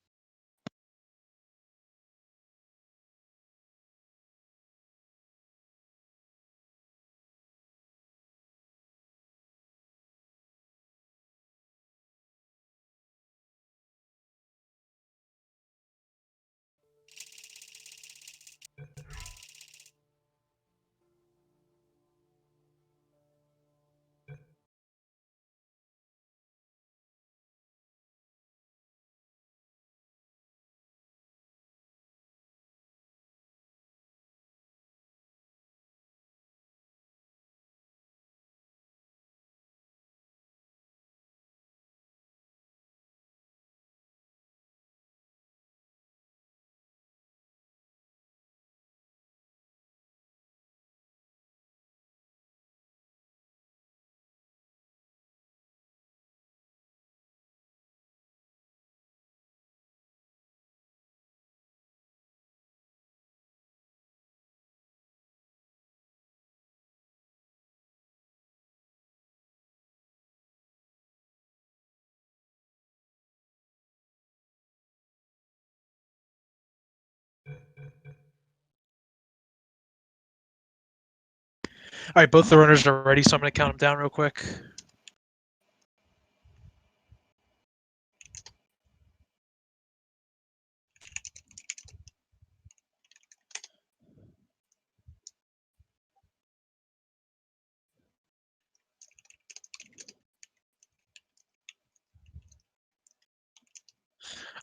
All right, both the runners are ready, so I'm gonna count them down real quick.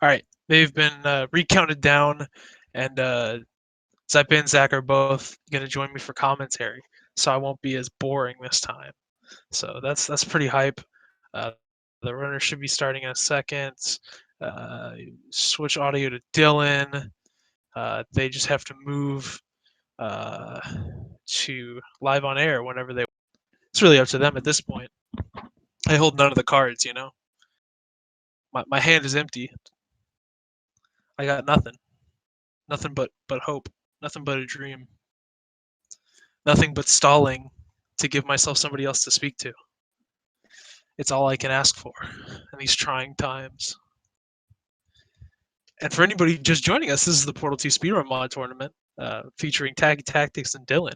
All right, they've been recounted down, and Zaipe and Zach are both gonna join me for commentary, so I won't be as boring this time. So that's pretty hype. Uh, the runner should be starting in a second. Switch audio to Dylan. They just have to move to live on air whenever they. It's really up to them at this point. I hold none of the cards, you know. My hand is empty. I got nothing. Nothing but hope. Nothing but a dream. Nothing but stalling to give myself somebody else to speak to. It's all I can ask for in these trying times. And for anybody just joining us, this is the Portal 2 Speedrun Mod Tournament featuring Taggy Tactics and Dillon.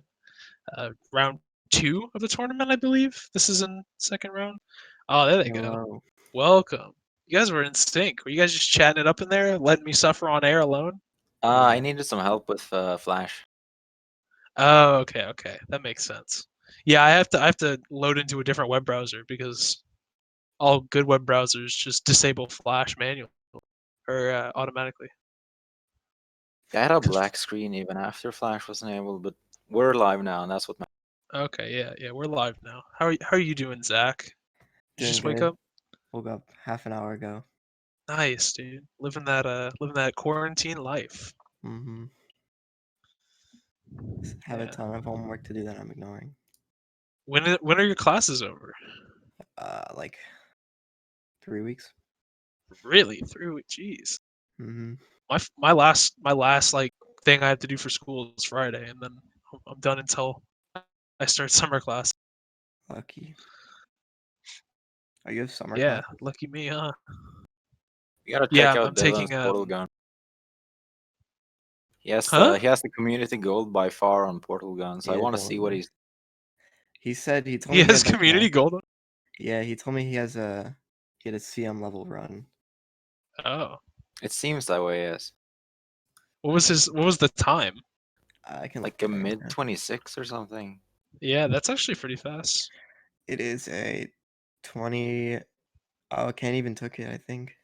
Round 2 of the tournament, I believe. This is in second round. Oh, there they go. Hello. Welcome. You guys were in sync. Were you guys just chatting it up in there, letting me suffer on air alone? I needed some help with Flash. Oh, okay. That makes sense. Yeah, I have to load into a different web browser because all good web browsers just disable Flash manually or automatically. I had a black screen even after Flash was enabled, but we're live now, and that's what matters. Okay, yeah, we're live now. How are you doing, Zach? Did you Doing just wake good. up? Woke up half an hour ago. Nice, dude. Living that quarantine life. Mm-hmm. Have a Yeah. ton of homework to do that I'm ignoring. When are your classes over? Like 3 weeks. Really? 3 weeks? Jeez. Mm-hmm. My last like thing I have to do for school is Friday, and then I'm done until I start summer class. Lucky. Oh, you have summer Yeah, class? lucky me, huh? You gotta Yeah, check I'm out Dylan's taking Portal gun. He has Huh? he has the community gold by far on Portal gun, so I Yeah, want to see what Dylan. he's. He told He me has had like community gold. yeah, he told me he had a CM level run. Oh, It seems that way, yes. what was the time? I can Like look a it up mid here. 26 or something. Yeah, that's actually pretty fast. It is a 20. Oh, can't even took it, I think.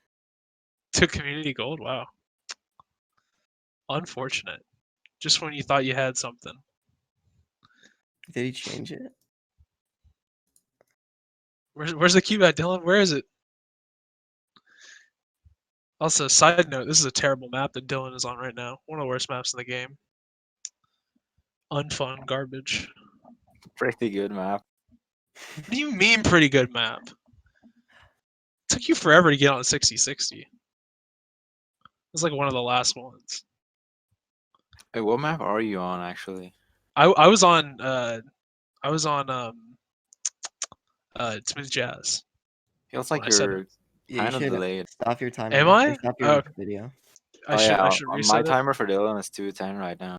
To community gold, wow. Unfortunate. Just when you thought you had something. Did he change it? Where's the cube at, Dylan? Where is it? Also, side note, this is a terrible map that Dylan is on right now. One of the worst maps in the game. Unfun garbage. Pretty good map. What do you mean pretty good map? Took you forever to get on 60-60. It's like one of the last ones. Hey, what map are you on actually? I was on Smooth Jazz Feels when like I said you're it. Yeah, you kind of should delayed. stop your timer. Am Or I? stop your video. Oh yeah, I should my reset it. timer for Dylan is 2:10 right now.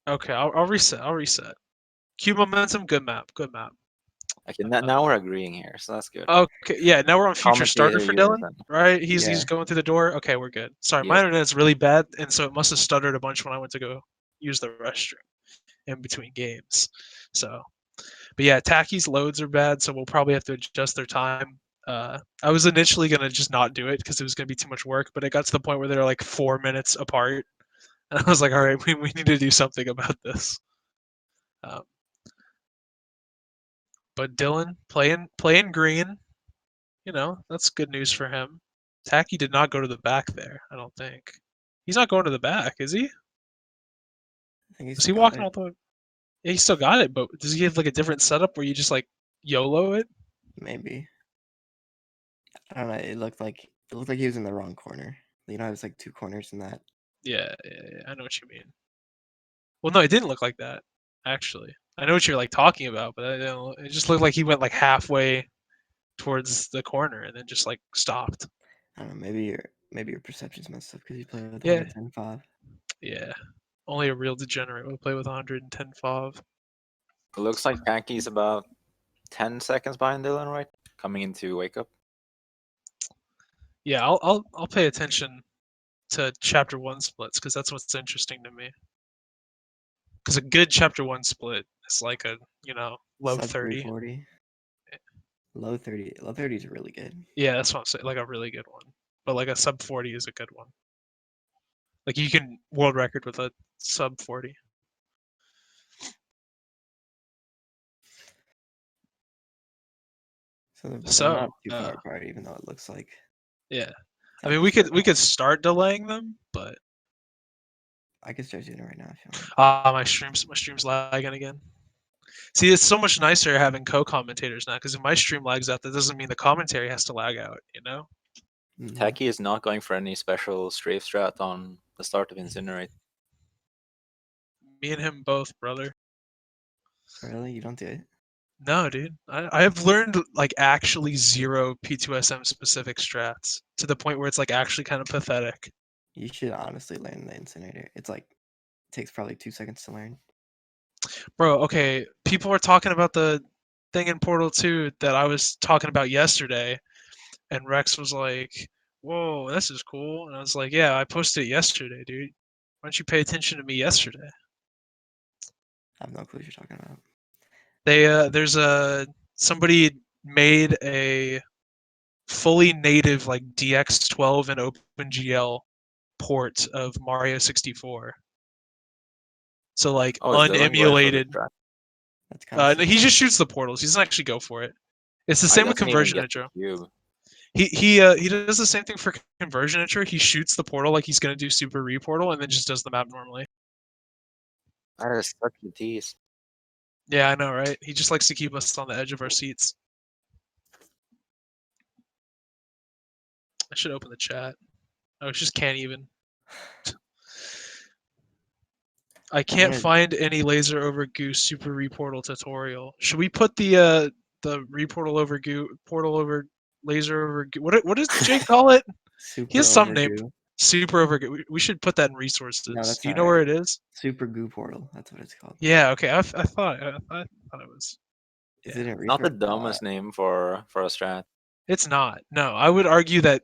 Okay, I'll reset. Cube momentum, good map. Okay, now we're agreeing here, so that's good. Okay, yeah, now we're on future starter Commentator for Dylan, unison. right? He's Yeah. going through the door. Okay, we're good. Sorry, my Yep. internet's really bad, and so it must have stuttered a bunch when I went to go use the restroom in between games. So, but yeah, Tacky's loads are bad, so we'll probably have to adjust their time. I was initially gonna just not do it because it was gonna be too much work, but it got to the point where they're like 4 minutes apart, and I was like, all right, we need to do something about this. But Dylan playing green, that's good news for him. Tacky did not go to the back there, I don't think. He's not going to the back, is he? I think he's Is he got walking it. all the way? Yeah, he still got it, but does he have like a different setup where you just like YOLO it? Maybe. I don't know. It looked like he was in the wrong corner. You know, there's like 2 corners in that. Yeah, I know what you mean. Well, no, it didn't look like that, actually. I know what you're like talking about, but it just looked like he went like halfway towards the corner and then just like stopped. I don't know. Maybe your perception's messed up because you play with Yeah. 110.5. Yeah. Only a real degenerate would play with 110 FOV. It looks like Panky's about 10 seconds behind Dylan, right? Coming into wake up. Yeah, I'll pay attention to chapter 1 splits because that's what's interesting to me. Because a good chapter 1 split is like a low Sub 30. 340. Low 30. Low 30 is really good. Yeah, that's what I'm saying. Like a really good one, but like a sub 40 is a good one. Like you can world record with a sub 40. They're not too far apart, even though it looks like. Yeah, I mean we could start delaying them, but I can start doing it right now if you want. my stream's lagging again. See, it's so much nicer having co-commentators now because if my stream lags out, that doesn't mean the commentary has to lag out. Tacky is not going for any special strafe strat on the start of Incinerate. Me and him both, brother. Really? You don't do it? No, dude. I have learned like actually 0 P2SM specific strats to the point where it's like actually kind of pathetic. You should honestly learn the Incinerator. It's like takes probably 2 seconds to learn. Bro, okay, people are talking about the thing in Portal 2 that I was talking about yesterday, and Rex was like, "Whoa, this is cool." And I was like, "Yeah, I posted it yesterday, dude. Why don't you pay attention to me yesterday?" I have no clue what you're talking about. There's somebody made a fully native like DX12 and OpenGL port of Mario 64. So like Oh, is Dillon going for the unemulated. strat? That's kind No, of he just shoots the portals. He doesn't actually go for it. It's the He same with doesn't even conversion get the intro. cube. He does the same thing for conversion intro. He shoots the portal like he's gonna do super reportal and then just does the map normally. That is such a tease. Yeah, I know, right? He just likes to keep us on the edge of our seats. I should open the chat. Oh, it just can't even. I can't gonna- find any laser over goose super reportal tutorial. Should we put the reportal over goose portal over laser over goose? What does Jake call it? Super He has some name. overgoo. Super over goose. We should put that in resources. No, that's Do you not know where right. it is? Super goo portal. That's what it's called. Yeah. Okay. I thought it was. Is Yeah. it in Not the resource? dumbest name for a strat. It's not. No, I would argue that.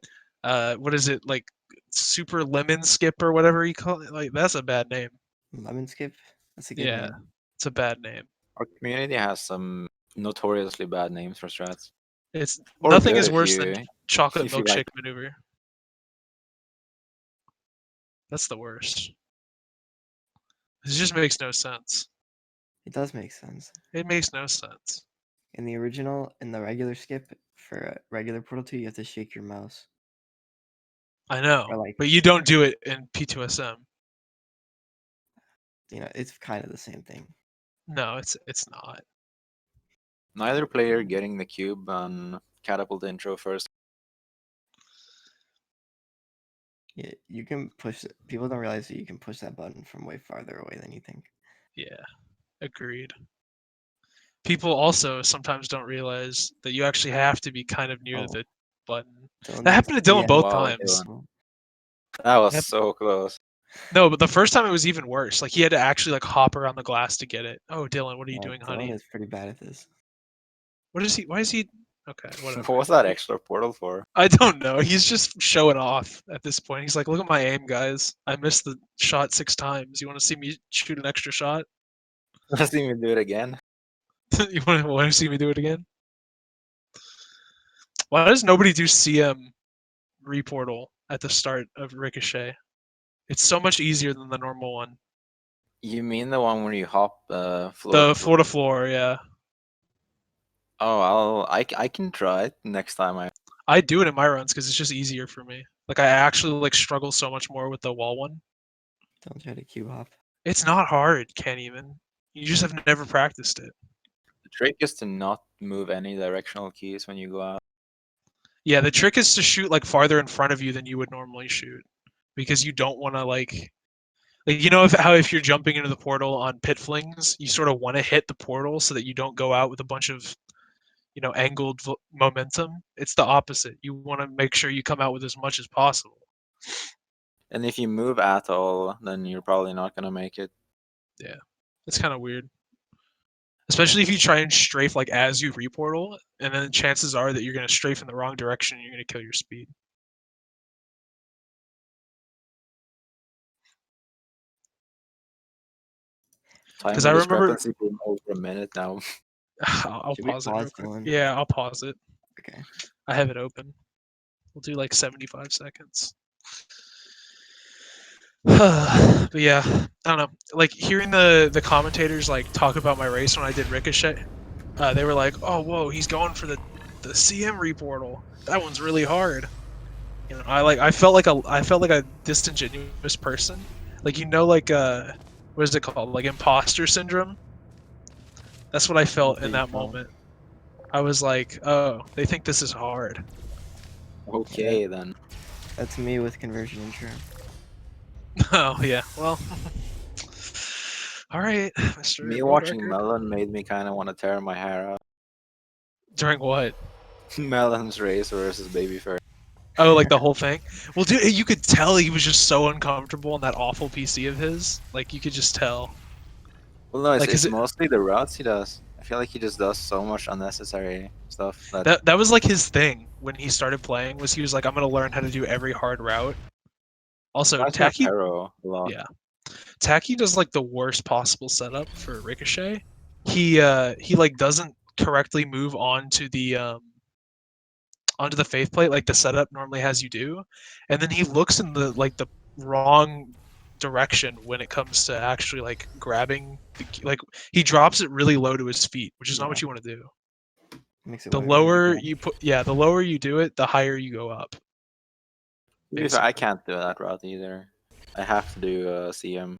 What is it like? Super lemon skip or whatever you call it. Like that's a bad name. Lemon skip. That's a good Yeah, name. it's a bad name. Our community has some notoriously bad names for strats. It's Or nothing good is if worse you- than chocolate if you milkshake like. maneuver. That's the worst. It just makes no sense. It does make sense. It makes no sense. In the original, in the regular skip for a regular Portal 2, you have to shake your mouse. I know, Or like, but you don't do it in P2SM. you know, it's kind of the same thing. No, it's not. Neither player getting the cube on catapult intro first. Yeah, you can push it. People don't realize that you can push that button from way farther away than you think. Yeah, agreed. People also sometimes don't realize that you actually have to be kind of near Oh. the button. Dylan That happened to Dylan yeah, both Wow, times. Dylan. That was Yep. so close. No, but the first time it was even worse. Like he had to actually like hop around the glass to get it. Oh, Dylan, what are you doing, Dylan honey? is pretty bad at this. What is he? Why is he? Okay, What whatever. was that extra portal for? I don't know. He's just showing off at this point. He's like, look at my aim, guys. I missed the shot 6 times. You want to see me shoot an extra shot? Let's see me do it again. You want to see me do it again? Why does nobody do CM reportal at the start of Ricochet? It's so much easier than the normal one. You mean the one where you hop floor? The to floor to floor, yeah. Oh, I can try it next time I do it in my runs because it's just easier for me. Like I actually like struggle so much more with the wall one. Don't try to cube hop. It's not hard, can't even. You just have never practiced it. The trick is to not move any directional keys when you go out. Yeah, the trick is to shoot like farther in front of you than you would normally shoot, because you don't want to like you know if you're jumping into the portal on pit flings, you sort of want to hit the portal so that you don't go out with a bunch of angled momentum. It's the opposite. You want to make sure you come out with as much as possible. And if you move at all, then you're probably not gonna make it. Yeah, it's kind of weird. Especially if you try and strafe like as you reportal, and then chances are that you're going to strafe in the wrong direction and you're going to kill your speed. Time 'Cause I remember- discrepancy being over a minute now. I'll Should we pause it real pause, quick. Dylan? Yeah, I'll pause it. Okay. I have it open. We'll do like 75 seconds. But yeah, I don't know. Like hearing the commentators like talk about my race when I did Ricochet, they were like, "Oh, whoa, he's going for the CM reportal. That one's really hard." You know, I felt like a disingenuous person. Like like what is it called? Like imposter syndrome. That's what I felt in that moment. I was like, "Oh, they think this is hard." Okay, then. That's me with conversion intro. Oh yeah, well. All right, Mr. Me World watching Record. Melon made me kind of want to tear my hair out. During what? Melon's race versus Babyface. Oh, like the whole thing? Well, dude, you could tell he was just so uncomfortable in that awful PC of his. Like, you could just tell. Well, no, Like, it's is it mostly the routes he does. I feel like he just does so much unnecessary stuff that that was like his thing when he started playing? Was he was like, I'm gonna learn how to do every hard route. Also, reminds me of Tacky, Hero a lot. yeah, Tacky does like the worst possible setup for Ricochet. He like doesn't correctly move onto the faith plate like the setup normally has you do, and then he looks in the wrong direction when it comes to actually like grabbing like he drops it really low to his feet, which is not what you want to do. Makes it The way harder to lower grab. you put, yeah, the lower you do it, the higher you go up. To be fair, I Basically. can't do that route either. I have to do CM.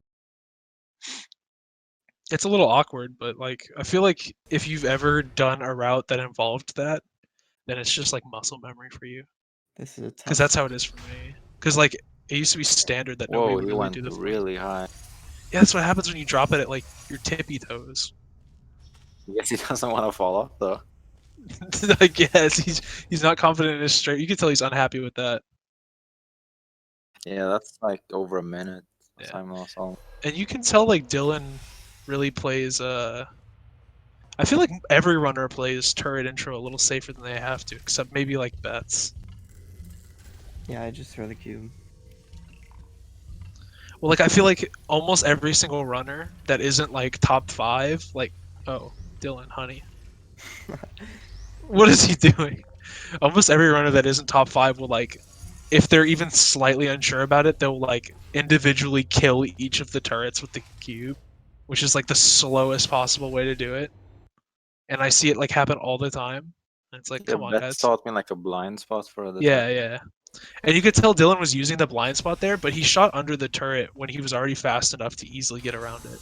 It's a little awkward, but like I feel like if you've ever done a route that involved that, then it's just like muscle memory for you. This is a Because tough. that's how it is for me. Because like it used to be standard that nobody Whoa, would he really went do the flick. really high. Yeah, that's what happens when you drop it at like your tippy toes. I guess he doesn't want to fall off though. I guess he's not confident in his straight. You can tell he's unhappy with that. Yeah, that's like over a minute. Yeah. Time loss all. And you can tell like Dillon really plays I feel like every runner plays turret intro a little safer than they have to, except maybe like Bets. Yeah, I just throw the cube. Well, like I feel like almost every single runner that isn't like top 5, like oh, Dillon, honey. What is he doing? Almost every runner that isn't top 5 will like, if they're even slightly unsure about it, they'll like individually kill each of the turrets with the cube, which is like the slowest possible way to do it. And I see it like happen all the time. And it's like, Yeah, come on, Bets guys. taught me like a blind spot for the Yeah, turret. yeah. And you could tell Dillon was using the blind spot there, but he shot under the turret when he was already fast enough to easily get around it.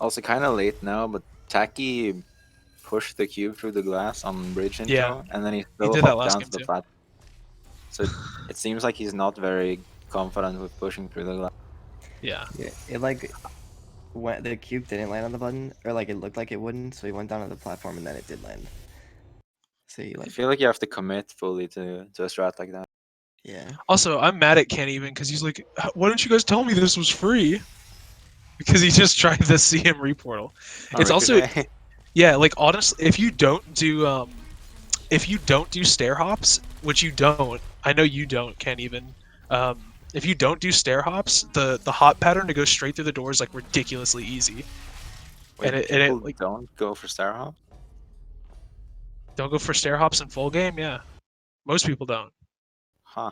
Also, kind of late now, but Tacky pushed the cube through the glass on bridge intro, Yeah, and then he still did that hopped last down game to the too. flat. So it seems like he's not very confident with pushing through the glass. Yeah. Yeah, it like when the cube didn't land on the button, or like it looked like it wouldn't, so he went down to the platform and then it did land. So he I like, feel like you have to commit fully to a strat like that. yeah. Also, I'm mad at Ken even because he's like, why didn't you guys tell me this was free? Because he just tried the CM reportal. It's also, Ricochet. yeah, like honestly, if you don't do stair hops, which you don't, I know you don't, Ken even. If you don't do stair hops, the hop pattern to go straight through the door is like ridiculously easy. Wait, And people it like don't go for star hop? don't go for stair hops in full game. Yeah, most people don't. Huh.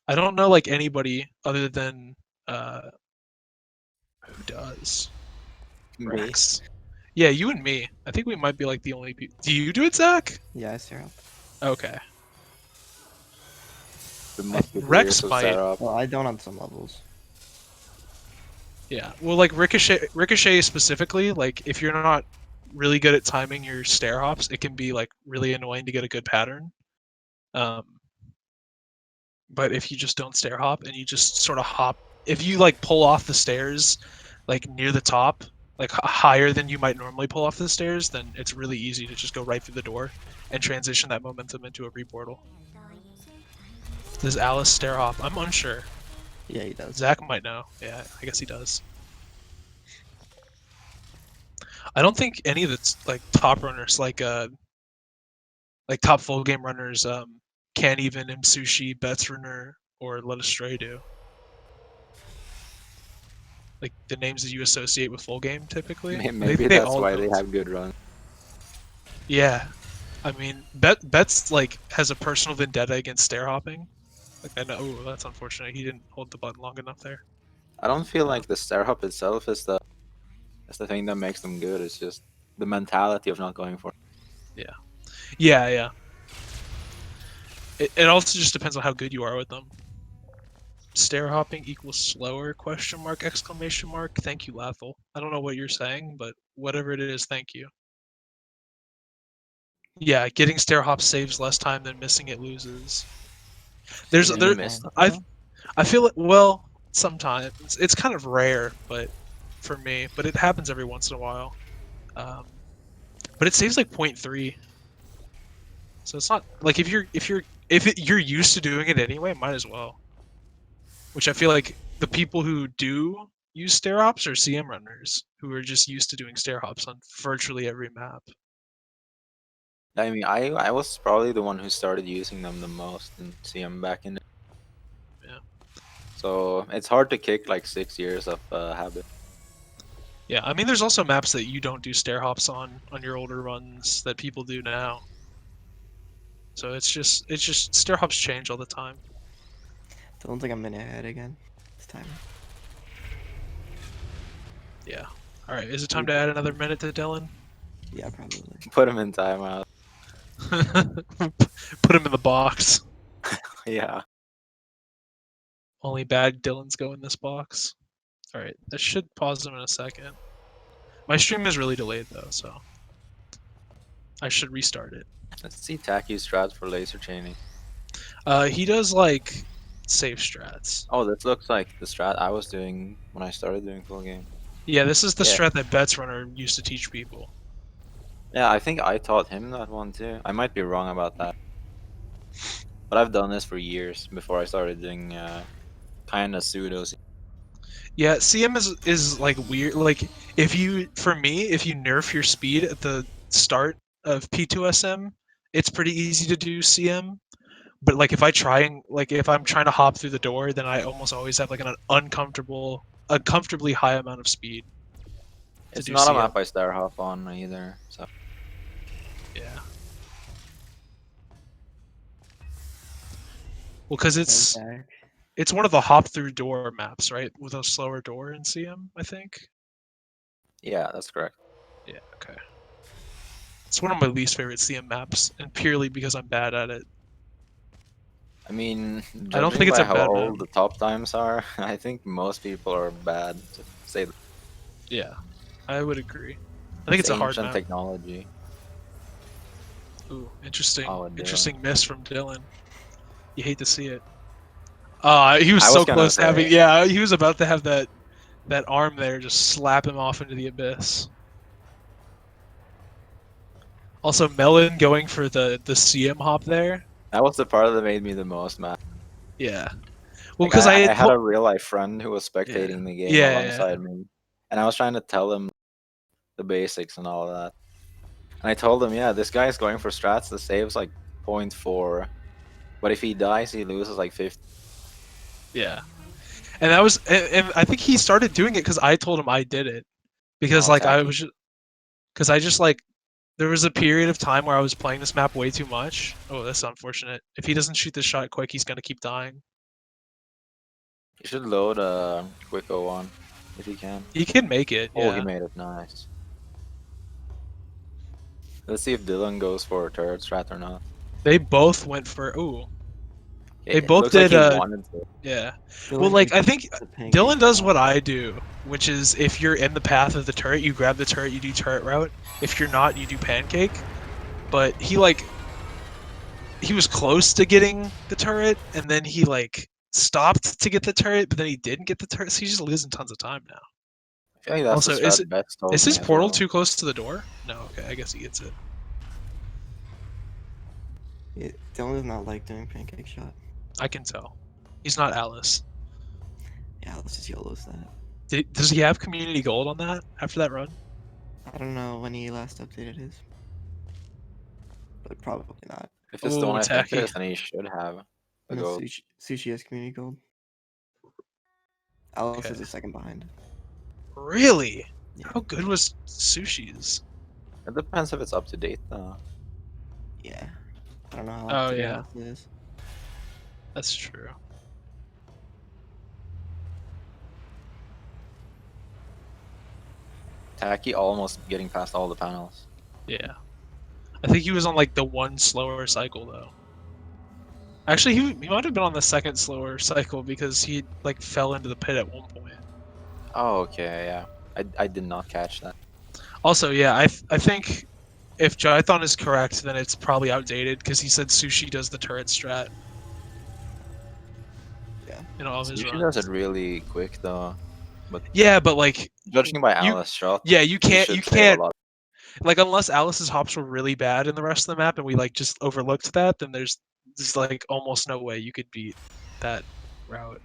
I don't know like anybody other than who does. Me? Rex. Yeah, you and me. I think we might be like the only people. Do you do it, Zach? Yeah, I stare up. Okay. The must be Rex players of might. Sarah. Well, I don't on some levels. Yeah. Well, like Ricochet specifically, like if you're not really good at timing your stair hops, it can be like really annoying to get a good pattern. But if you just don't stair hop and you just sort of hop, if you like pull off the stairs, like near the top, like higher than you might normally pull off the stairs, then it's really easy to just go right through the door and transition that momentum into a reportal. Does Alice stair hop? I'm unsure. Yeah, he does. Zach might know. Yeah, I guess he does. I don't think any of the like top runners, like top full game runners, can't even Sushi, Bets runner, or Let Astray do. Like the names that you associate with full game typically. Maybe they that's all why they don't. have good runs. Yeah, I mean, Bets like has a personal vendetta against stair hopping. Like I know, ooh, that's unfortunate. He didn't hold the button long enough there. I don't feel like the star hop itself is the thing that makes them good. It's just the mentality of not going for it. Yeah. It also just depends on how good you are with them. Stair hopping equals slower? Question mark! Exclamation mark! Thank you, Lathel. I don't know what you're saying, but whatever it is, thank you. Yeah, getting stair hop saves less time than missing it loses. Do you There, miss them, I though? I feel it. Well, sometimes it's kind of rare, but for me, but it happens every once in a while. Um, but it saves like 0.3, so it's not like you're used to doing it anyway, might as well. Which I feel like the people who do use stair hops are CM runners who are just used to doing stair hops on virtually every map. I mean, I was probably the one who started using them the most and see them back in. Yeah. So it's hard to kick like 6 years of habit. Yeah, I mean, there's also maps that you don't do stair hops on your older runs that people do now. So it's just stair hops change all the time. Don't think I'm minute ahead again. This time. Yeah. All right, is it time to add another minute to Dylan? Yeah, probably. Put them in timeout. Put him in the box. Yeah. Only bad Dylans go in this box. All right, that should pause him in a second. My stream is really delayed though, so I should restart it. Let's see Tacky strats for laser chaining. He does like safe strats. Oh, this looks like the strat I was doing when I started doing full game. Yeah, this is the Yeah. strat that Bets Runner used to teach people. Yeah, I think I taught him that one too. I might be wrong about that. But I've done this for years before I started doing kind of pseudos. Yeah, CM is like weird. Like if you nerf your speed at the start of P2SM, it's pretty easy to do CM. But like if I'm trying to hop through the door, then I almost always have like an uncomfortably high amount of speed. It's do not a CM. map I star hop on either. So Yeah. Well, because it's one of the hop through door maps, right? With a slower door in CM, I think. yeah, that's correct. Yeah. Okay. It's one of my least favorite CM maps, and purely because I'm bad at it. I mean, I don't judging think it's by a how bad old map. the top times are, I think most people are bad to say that. Yeah, I would agree. I think it's a hard ancient map. technology. Ooh, interesting. Oh, damn. Interesting miss from Dylan. You hate to see it. He was I so was gonna close to having. say- Yeah, he was about to have that arm there, just slap him off into the abyss. Also, Melon going for the CM hop there. That was the part that made me the most mad. Yeah. Well, Like, because I had a real life friend who was spectating the game Yeah, alongside me, and I was trying to tell him the basics and all of that. And I told him, yeah, this guy's going for strats that saves like 0.4, but if he dies, he loses like 50. Yeah. And that was, and I think he started doing it because I told him I did it, because Oh, like I tacky. was, because I just like, there was a period of time where I was playing this map way too much. Oh, that's unfortunate. If he doesn't shoot this shot quick, he's gonna keep dying. You should load a quick 01 if you can. He can make it. Oh, Yeah. he made it nice. Let's see if Dylan goes for a turret strat or not. They both went for. Ooh. They It both looks like did. he wanted to. Yeah. Dylan Well, like I takes think the pancake Dylan does shot. what I do, which is if you're in the path of the turret, you grab the turret, you do turret route. If you're not, you do pancake. But he was close to getting the turret, and then he like stopped to get the turret, but then he didn't get the turret, so he's just losing tons of time now. I feel like that's Also, the strat Bets told is me his as portal well. too close to the door? No, okay, I guess he gets it. Yeah, Dylan does not like doing pancake shot. I can tell. He's not Alice. Yeah, let's just YOLO's that. Does he have community gold on that after that run? I don't know when he last updated his. But probably not. If it's the Ooh, one I think tacky. it is, then he should have a No, gold. Sushi has community gold. Alice is Okay. a second behind. Really? Yeah. How good was Sushi's? It depends if it's up to date though. Yeah. I don't know how Oh, up to date yeah. Alice is. That's true. Tacky almost getting past all the panels. Yeah. I think he was on like the one slower cycle though. Actually, he might have been on the second slower cycle because he like fell into the pit at one point. Oh, okay, yeah. I did not catch that. Also, yeah, I think if Jython is correct, then it's probably outdated because he said Sushi does the turret strat. Yeah. In all of his Sushi runs. does it really quick though. But Yeah, but like judging by you, Alice shot, yeah, you he can't, should save a lot. like unless Alice's hops were really bad in the rest of the map and we like just overlooked that, then there's like almost no way you could beat that route.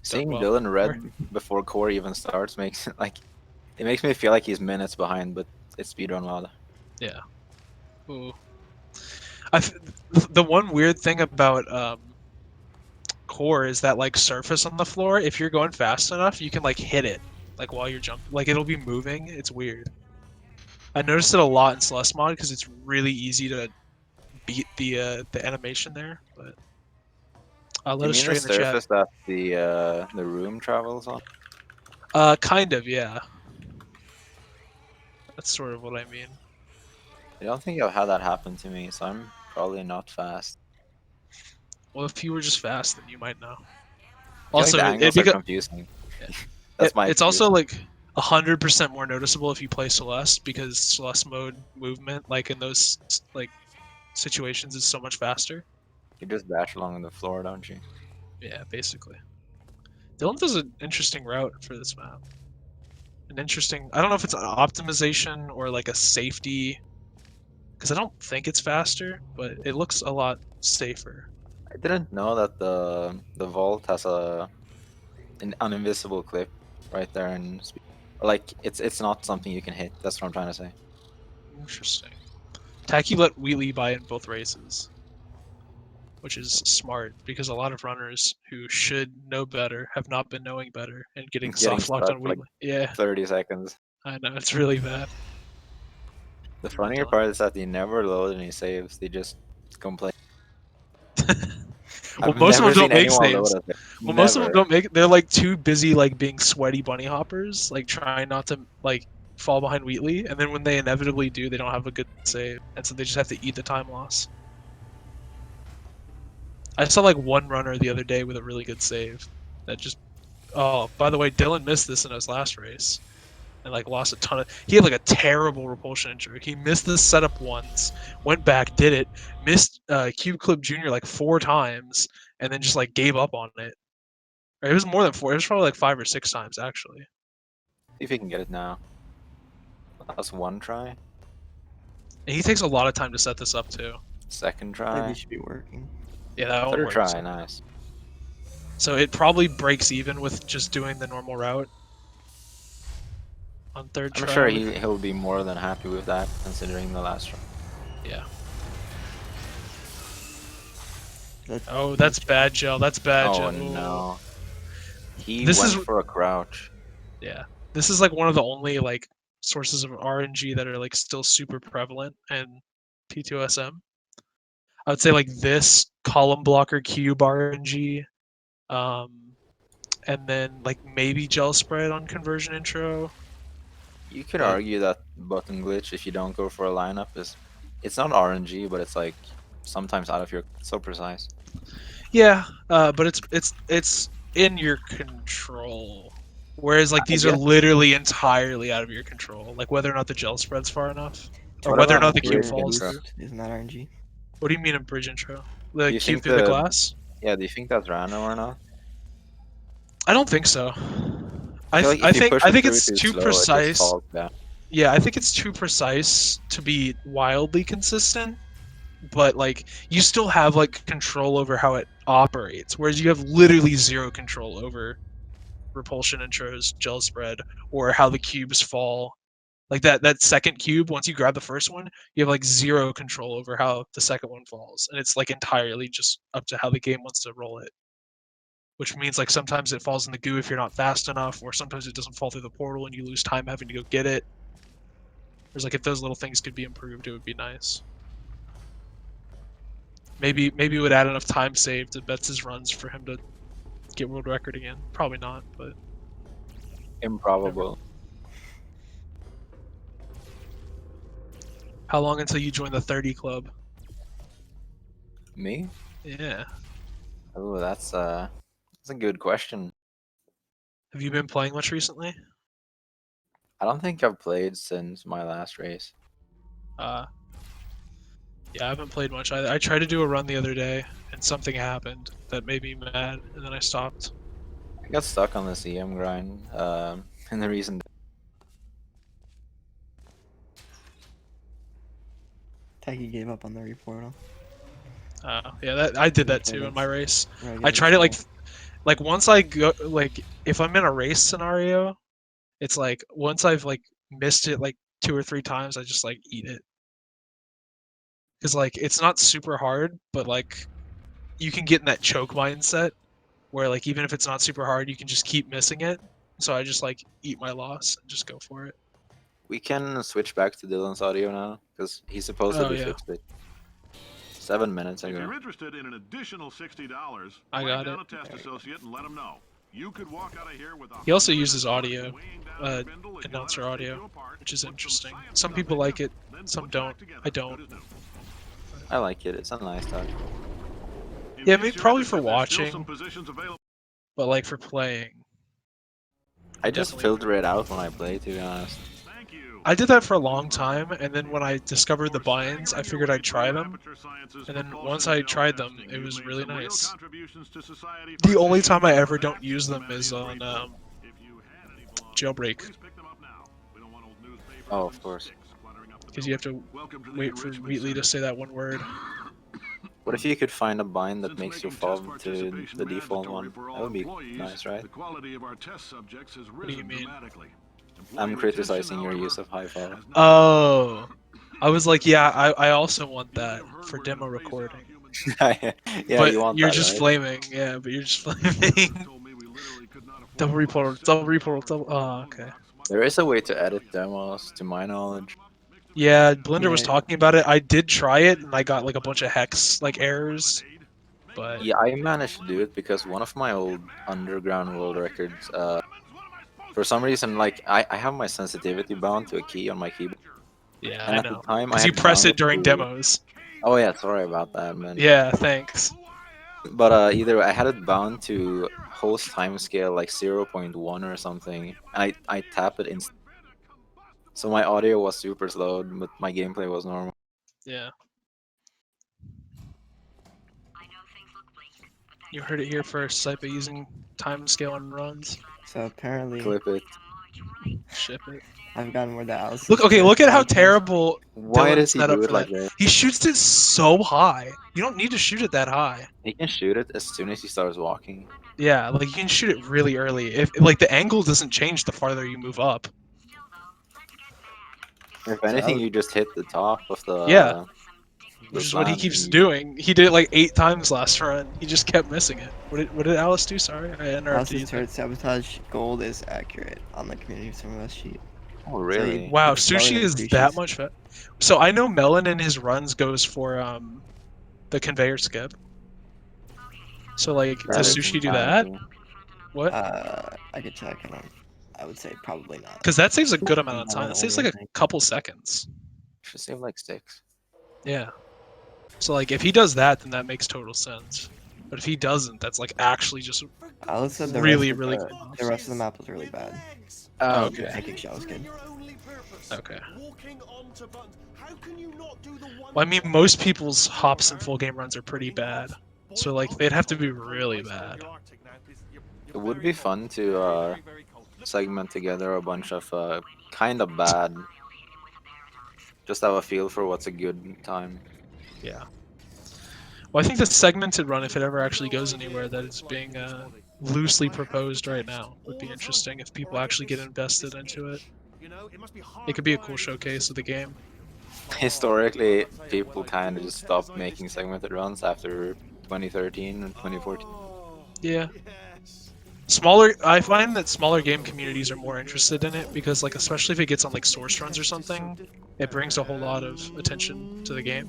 Seeing well, Dillon red before core even starts makes it makes me feel like he's minutes behind, but it's speedrun mod. Yeah. Ooh. The one weird thing about core is that like surface on the floor, if you're going fast enough, you can like hit it like while you're jumping. Like it'll be moving. It's weird. I noticed it a lot in Celeste mod because it's really easy to beat the animation there. But I'll let You us mean the straight in the chat. surface that the room travels on? Kind of, yeah. That's sort of what I mean. I don't think I've had that happen to me, so I'm probably not fast. Well, if you were just fast, then you might know. I feel Also, like the it angles are because confusing. That's my it's excuse. also like 100% more noticeable if you play Celeste because Celeste mode movement, like in those like situations, is so much faster. You just dash along the floor, don't you? Yeah, basically. Dillon does an interesting route for this map. An interesting. I don't know if it's an optimization or like a safety, because I don't think it's faster, but it looks a lot safer. I didn't know that the vault has an invisible clip right there, and like it's not something you can hit. That's what I'm trying to say. Interesting. Taki let Wheatley by in both races, which is smart because a lot of runners who should know better have not been knowing better and getting Getting soft locked stuck on for like Wheatley. Yeah, 30 seconds. I know it's really bad. The You're right, funnier Dylan. part is that they never load any saves. They just complain. Well, I've most of them never don't seen make anyone saves. load a save. Well, most of them Never. don't make. They're like too busy like being sweaty bunny hoppers, like trying not to like fall behind Wheatley, and then when they inevitably do, they don't have a good save, and so they just have to eat the time loss. I saw like one runner the other day with a really good save that just. Oh, by the way, Dylan missed this in his last race. And like lost a ton of. He had like a terrible repulsion injury. He missed this setup once, went back, did it, missed Cube Clip Junior like 4 times, and then just like gave up on it. Or it was more than 4. It was probably like 5 or 6 times actually. See if he can get it now. That's one try. And he takes a lot of time to set this up too. Second I think try. he should be working. Yeah, that one Third works. try. Nice. So it probably breaks even with just doing the normal route on third I'm try. sure he'll be more than happy with that, considering the last try. Yeah. That, Oh, that's bad, Gel. That's bad, Oh Gel. no. He This went is- for a crouch. Yeah, this is like one of the only like sources of RNG that are like still super prevalent in P2SM. I would say like this column blocker cube RNG, and then like maybe gel spread on conversion intro. You could But- argue that button glitch, if you don't go for a lineup, it's not RNG, but it's like sometimes out of your so precise. Yeah, but it's in your control. Whereas like these are guess- literally entirely out of your control, like whether or not the gel spread's far enough, or What whether or about not the cube bridge falls intro? through. Isn't that RNG? What do you mean a bridge intro? Do The you cube think through the glass? Yeah, do you think that's random or not? I don't think so. I feel like if you push I it think through it's too too slow, it just precise. falls down. Yeah, I think it's too precise to be wildly consistent. But like you still have like control over how it operates, whereas you have literally zero control over repulsion intros, gel spread, or how the cubes fall. Like that second cube, once you grab the first one, you have like zero control over how the second one falls, and it's like entirely just up to how the game wants to roll it. Which means like sometimes it falls in the goo if you're not fast enough, or sometimes it doesn't fall through the portal and you lose time having to go get it. There's like if those little things could be improved, it would be nice. Maybe it would add enough time saved to Betts' runs for him to get world record again. Probably not, but Improbable. how long until you join the 30 club? Me? Yeah. Oh, that's a good question. Have you been playing much recently? I don't think I've played since my last race. Yeah, I haven't played much. I tried to do a run the other day, and something happened that made me mad, and then I stopped. I got stuck on the CM grind, and the reason Tacky gave up on the reportal. Yeah, I did that too in my race. Right, I get tried it this like once I go like if I'm in a race scenario, it's like once I've like missed it like 2 or 3 times, I just like eat it. Cause like it's not super hard, but like you can get in that choke mindset where like even if it's not super hard, you can just keep missing it. So I just like eat my loss and just go for it. we can switch back to Dylan's audio now because he supposedly yeah. fixed it 7 minutes If ago. you're interested in an additional $60, I flag got down it. a test associate and let him know. You could walk out of here with a He also $100 uses audio, weighing down your spindle if you let announcer us take audio, you apart, which is put some interesting. science Some stuff people in like you, it, then some put you don't. back together, I don't. good as new. I like it. It's a nice touch. In Yeah, case maybe you're probably for interested, there's still some watching, positions available. but like for playing. I just Definitely. filter it out when I play, to be honest. Thank you. I did that for a long time, and then when I discovered the buy-ins, I figured I'd try them. And then once I tried them, it was really nice. The only time I ever don't use them is on jailbreak, Oh, of course. because you have to wait for Wheatley to say that one word. What if you could find a bind that makes you fall to the default one? That would be nice, right? What do you mean? I'm criticizing your use of high fall. Oh, I was like, yeah, I also want that for demo recording. Yeah, But you want you're that, just right? flaming, yeah, but you're just flaming. Double reportal, double reportal, double. Oh, okay. There is a way to edit demos, to my knowledge. Yeah, Blender was Yeah. talking about it. I did try it, and I got like a bunch of hex like errors. But Yeah, I managed to do it because one of my old underground world records, for some reason, like I have my sensitivity bound to a key on my keyboard, yeah, and I at the know. time I Because you had press bound it it during to. demos. Oh yeah, sorry about that, man. Yeah, thanks. But either I had it bound to host timescale like 0.1 or something, and I tap it instantly. So my audio was super slow, but my gameplay was normal. Yeah, I know things look bleak, but you heard it here first. Saipa using timescale on runs. So apparently, Clip it. Ship it. I've gotten where the Alice. Look, okay, look at how terrible Why Dylan's does he set up do it for like that. this? He shoots it so high. You don't need to shoot it that high. He can shoot it as soon as he starts walking. Yeah, like you can shoot it really early. If like the angle doesn't change the farther you move up. If anything, you just hit the top of the. Yeah, the which is what he slant keeps and- doing. He did it like 8 times last run. He just kept missing it. What did Alice do? Sorry, I interrupted Alice's you. turret sabotage gold is accurate on the community service sheet. Oh really? Wow, It's lower Sushi than is Sushi's. that much fat. So I know Melon in his runs goes for the conveyor skip. So like, That does is Sushi do insane. that? What? I could check. I would say probably not. Because that saves a good amount of Melon time. It saves only, like I a think. couple seconds. Should save like 6. Yeah. So like, if he does that, then that makes total sense. But if he doesn't, that's like actually just Alice said the really, rest of really the, good. the rest of the map was really bad. Oh, Okay. okay. Taking shot was good. Okay. Walking onto buttons. How can you not do the one Well, I mean, most people's hops and full game runs are pretty bad. So like, they'd have to be really bad. It would be fun to segment together a bunch of kind of bad. Just have a feel for what's a good time. Yeah. Well, I think the segmented run, if it ever actually goes anywhere, that is being loosely proposed right now, would be interesting if people actually get invested into it. It could be a cool showcase of the game. Historically, people kind of just stopped making segmented runs after 2013 and 2014. Yeah. I find that smaller game communities are more interested in it because, like, especially if it gets on like source runs or something, it brings a whole lot of attention to the game,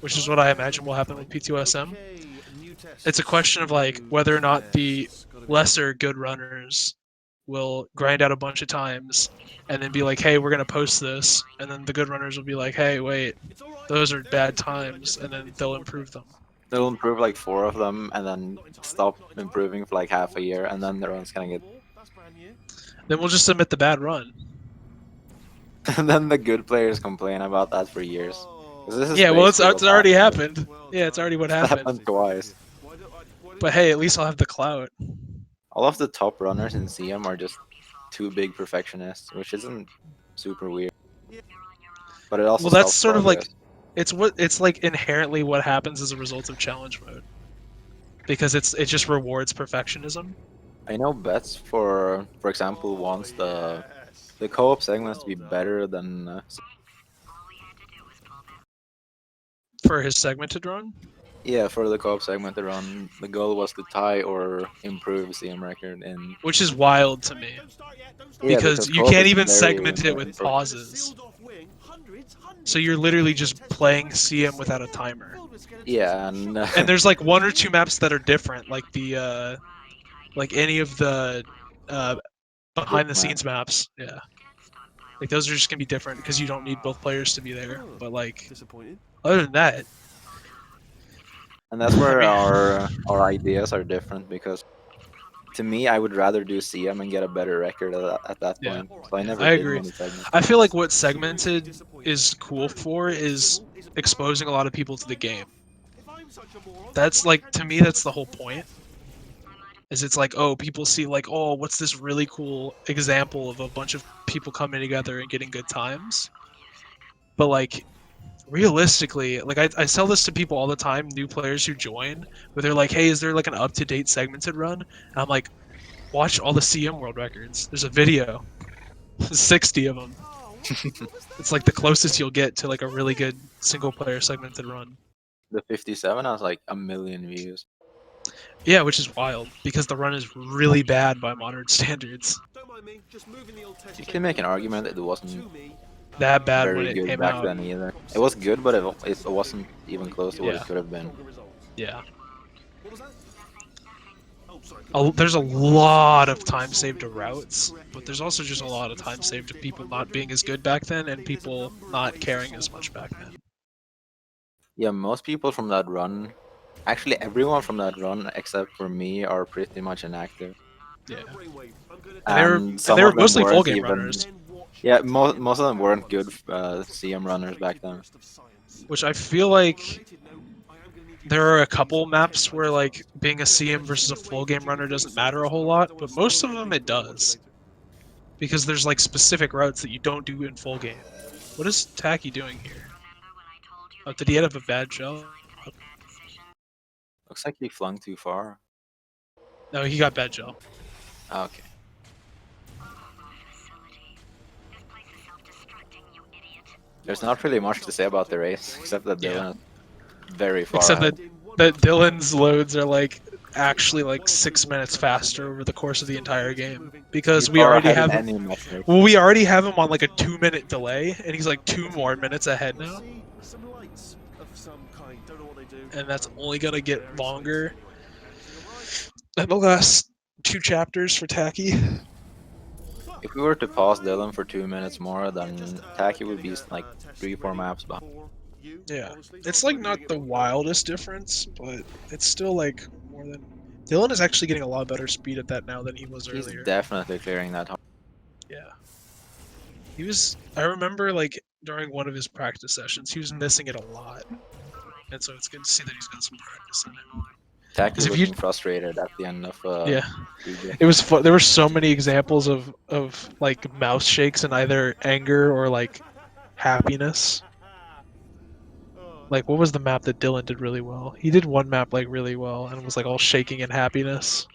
which is what I imagine will happen with P2SM. It's a question of like whether or not the lesser good runners will grind out a bunch of times and then be like, hey, we're gonna post this, and then the good runners will be like, hey, wait, those are bad times, and then they'll improve them. They'll improve like 4 of them and then stop improving for like half a year, and then the run's gonna get. Then we'll just submit the bad run. And then the good players complain about that for years. 'Cause this is Yeah, well, it's basically what already happened. Yeah, it's already what It's happened. happened twice. But hey, at least I'll have the clout. All of the top runners in CM are just too big perfectionists, which isn't super weird. But it also Well, that's stops sort of like progress. it's like inherently what happens as a result of challenge mode, because it just rewards perfectionism. I know Bets for example wants the co-op segments to be better than For his segmented run. yeah, for the co-op segment to run, the goal was to tie or improve CM record in Which is wild to me, yeah, because you co-op can't is even very segment it with important. pauses. So you're literally just playing CM without a timer. Yeah, and And there's like one or two maps that are different, like the like any of the behind the scenes maps. Yeah. Like those are just gonna be different because you don't need both players to be there. But like other than that, and that's where I mean, our ideas are different because to me, I would rather do CM and get a better record at that yeah, point. So I never I did agree. many segments. I feel like what segmented is cool for is exposing a lot of people to the game. That's like, to me, that's the whole point. Is it's like, oh, people see like, oh, what's this really cool example of a bunch of people coming together and getting good times? But like, realistically, like I tell this to people all the time, new players who join, where they're like, hey, is there like an up-to-date segmented run? And I'm like, watch all the CM world records. There's a video, 60 of them. It's like the closest you'll get to like a really good single-player segmented run. The 57 has like 1 million views. Yeah, which is wild because the run is really bad by modern standards. You can make an argument that it wasn't That bad when very it good came back out. then either. It was good, but it wasn't even close to what it Yeah. could have been. Yeah. There's a lot of time saved to routes, but there's also just a lot of time saved to people not being as good back then and people not caring as much back then. Yeah, most people from that run, actually everyone from that run except for me, are pretty much inactive. Yeah. And some they were of them mostly full weren't game even. runners. Yeah, most of them weren't good CM runners back then. Which I feel like there are a couple maps where like being a CM versus a full game runner doesn't matter a whole lot, but most of them it does. Because there's like specific routes that you don't do in full game. What is Tacky doing here? Oh, did he have a bad jump? Looks like he flung too far. No, he got bad jump. Okay. There's not really much to say about the race, except that Dillon is very far Except ahead. that Dillon's loads are like actually like 6 minutes faster over the course of the entire game because we already have him. Well, we already have him on like a 2-minute delay, and he's like 2 more minutes ahead now. And that's only gonna get longer than the last 2 chapters for Tacky. If we were to pause Dillon for 2 minutes more, then Tacky would be like 3-4 maps behind. Yeah, it's like not the wildest difference, but it's still like more than. Dillon is actually getting a lot better speed at that now than he was He's earlier. definitely clearing that. Yeah. He was. I remember like during one of his practice sessions, he was missing it a lot, and so it's good to see that he's got some practice in it. Tacky if looking you- frustrated at the end of Yeah. DJ. It was fun. There were so many examples of like mouse shakes in either anger or like happiness. Like what was the map that Dillon did really well? He did one map like really well and was like all shaking in happiness.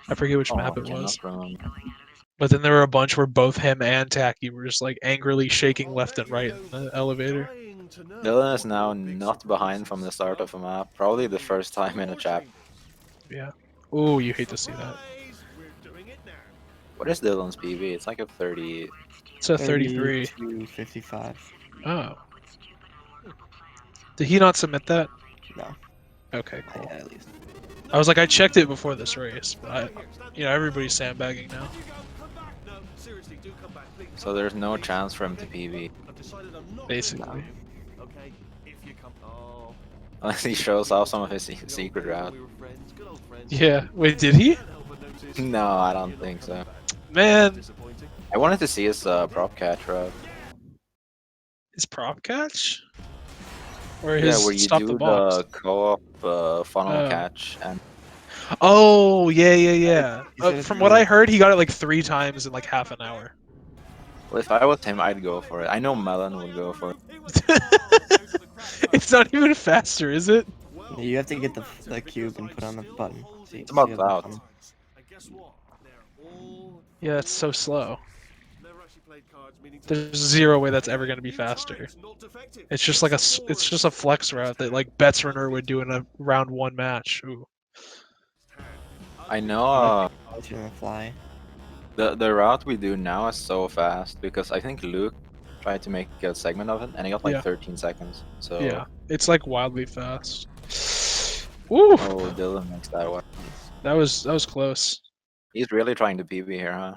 I forget which map I it was. cannot remember. But then there were a bunch where both him and Tacky were just like angrily shaking left and right in the elevator. Dillon is now not behind from the start of a map, probably the first time in a chapter. Yeah. Oh, you hate to see that. What is Dillon's PV? It's like a 30. It's a 33. 55. Oh. Did he not submit that? No. Okay, cool. Yeah, at least. I was like, I checked it before this race, but everybody's sandbagging now. So there's no chance for him to PV. Basically. Unless he shows off some of his secret route. Yeah. Wait, did he? No, I don't think so. Man. I wanted to see his prop catch route. His prop catch? Or Yeah, his where you stop do the box? the co-op funnel Oh. catch, and Oh, yeah. He said it's From what I really- heard, he got it like 3 times in like half an hour. well, if I was him, I'd go for it. I know Melon would go for it. It's not even faster, is it? You have to get the cube and put on the button. See, It's about see the that. button. And guess what? They're all Yeah, it's so slow. never actually played cards, meaning to There's zero way that's ever going to be faster. not defective. It's just like it's just a flex route that like Betzrunner would do in a round 1 match. Ooh. I know It's gonna fly. the route we do now is so fast because I think Luke tried to make a segment of it and he got like Yeah. 13 seconds. So Yeah, it's like wildly fast. Woo! oh, Dylan makes that one. That was close. He's really trying to PB here, huh?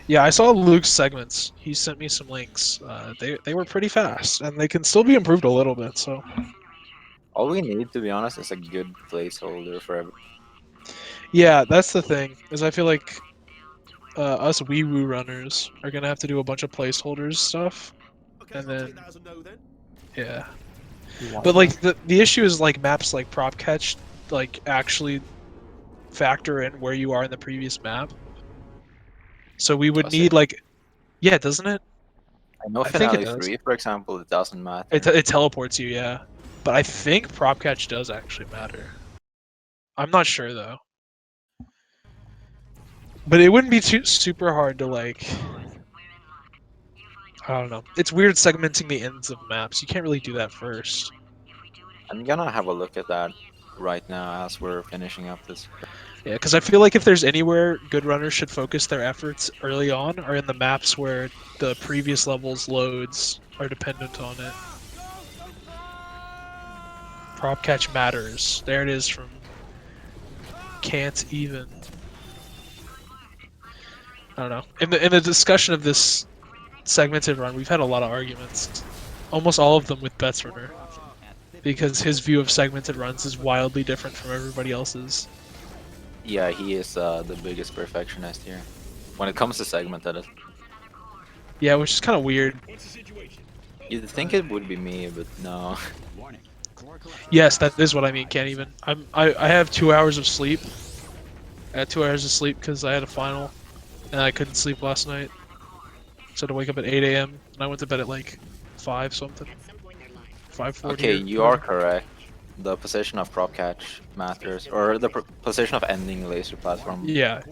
Yeah, I saw Luke's segments. He sent me some links. They were pretty fast, and they can still be improved a little bit. So All we need, to be honest, is a good placeholder for every. yeah, that's the thing. Is I feel like us wee woo runners are gonna have to do a bunch of placeholders stuff, Okay, and I'll then take that as a no then. yeah. You want But that? like the issue is like maps like prop catch like actually factor in where you are in the previous map. So we would Does need it? like yeah, doesn't it? I know I think it Finale does. 3, for example, it doesn't matter. It teleports you, yeah. But I think prop catch does actually matter. I'm not sure though. But it wouldn't be too super hard to like. I don't know. It's weird segmenting the ends of maps. You can't really do that first. I'm gonna have a look at that right now as we're finishing up this. Yeah, because I feel like if there's anywhere good runners should focus their efforts early on, are in the maps where the previous level's loads are dependent on it. Prop catch matters. There it is from Can't Even. I don't know. In the discussion of this segmented run, we've had a lot of arguments. Almost all of them with Betzrunner. Because his view of segmented runs is wildly different from everybody else's. Yeah, he is the biggest perfectionist here. When it comes to segmented, Yeah, which is kind of weird. you'd think it would be me, but no. Yes, that is what I mean. Can't even. I have 2 hours of sleep. I had 2 hours of sleep because I had a final, and I couldn't sleep last night. So I had to wake up at 8 a.m. and I went to bed at like 5 something. 5:40. Okay, you are correct. The position of prop catch matters, or the position of ending laser platform. Yeah.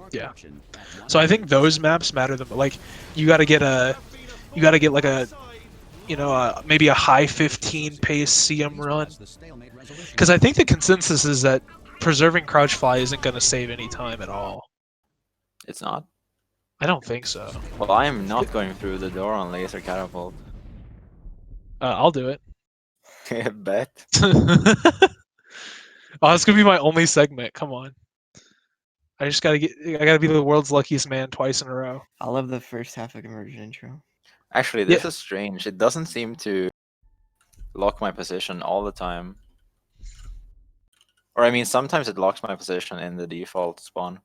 So I think those maps matter. Like, you gotta get like a, maybe a high 15 pace CM run. Because I think the consensus is that preserving crouch fly isn't gonna save any time at all. It's not. I don't think so. Well, I am not going through the door on laser catapult. I'll do it. Bet. Oh, it's gonna be my only segment. Come on. I gotta be the world's luckiest man twice in a row. I love the first half of conversion intro. Actually, this Yeah. is strange. It doesn't seem to lock my position all the time. Or I mean, sometimes it locks my position in the default spawn.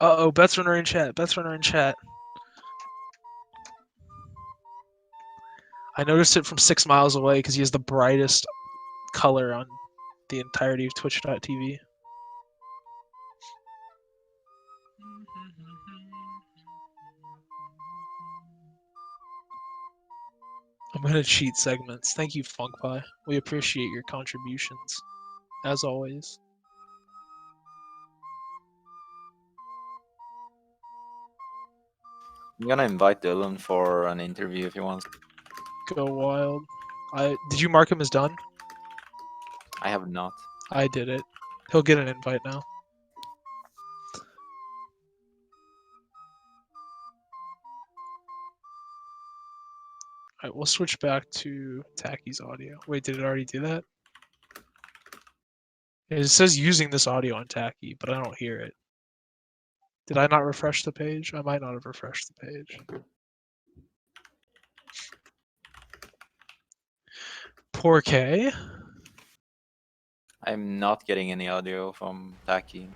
Uh-oh, Betzrunner in chat. Betzrunner in chat. I noticed it from 6 miles away because he has the brightest color on the entirety of Twitch.tv. I'm gonna cheat segments. Thank you, Funk Pie. We appreciate your contributions, as always. I'm gonna invite Dylan for an interview if he wants. Go wild. Did you mark him as done? I have not. I did it. He'll get an invite now. Alright, we'll switch back to Tacky's audio. Wait, did it already do that? It says using this audio on Tacky, but I don't hear it. Did I not refresh the page? I might not have refreshed the page. Poor K. I'm not getting any audio from Taki.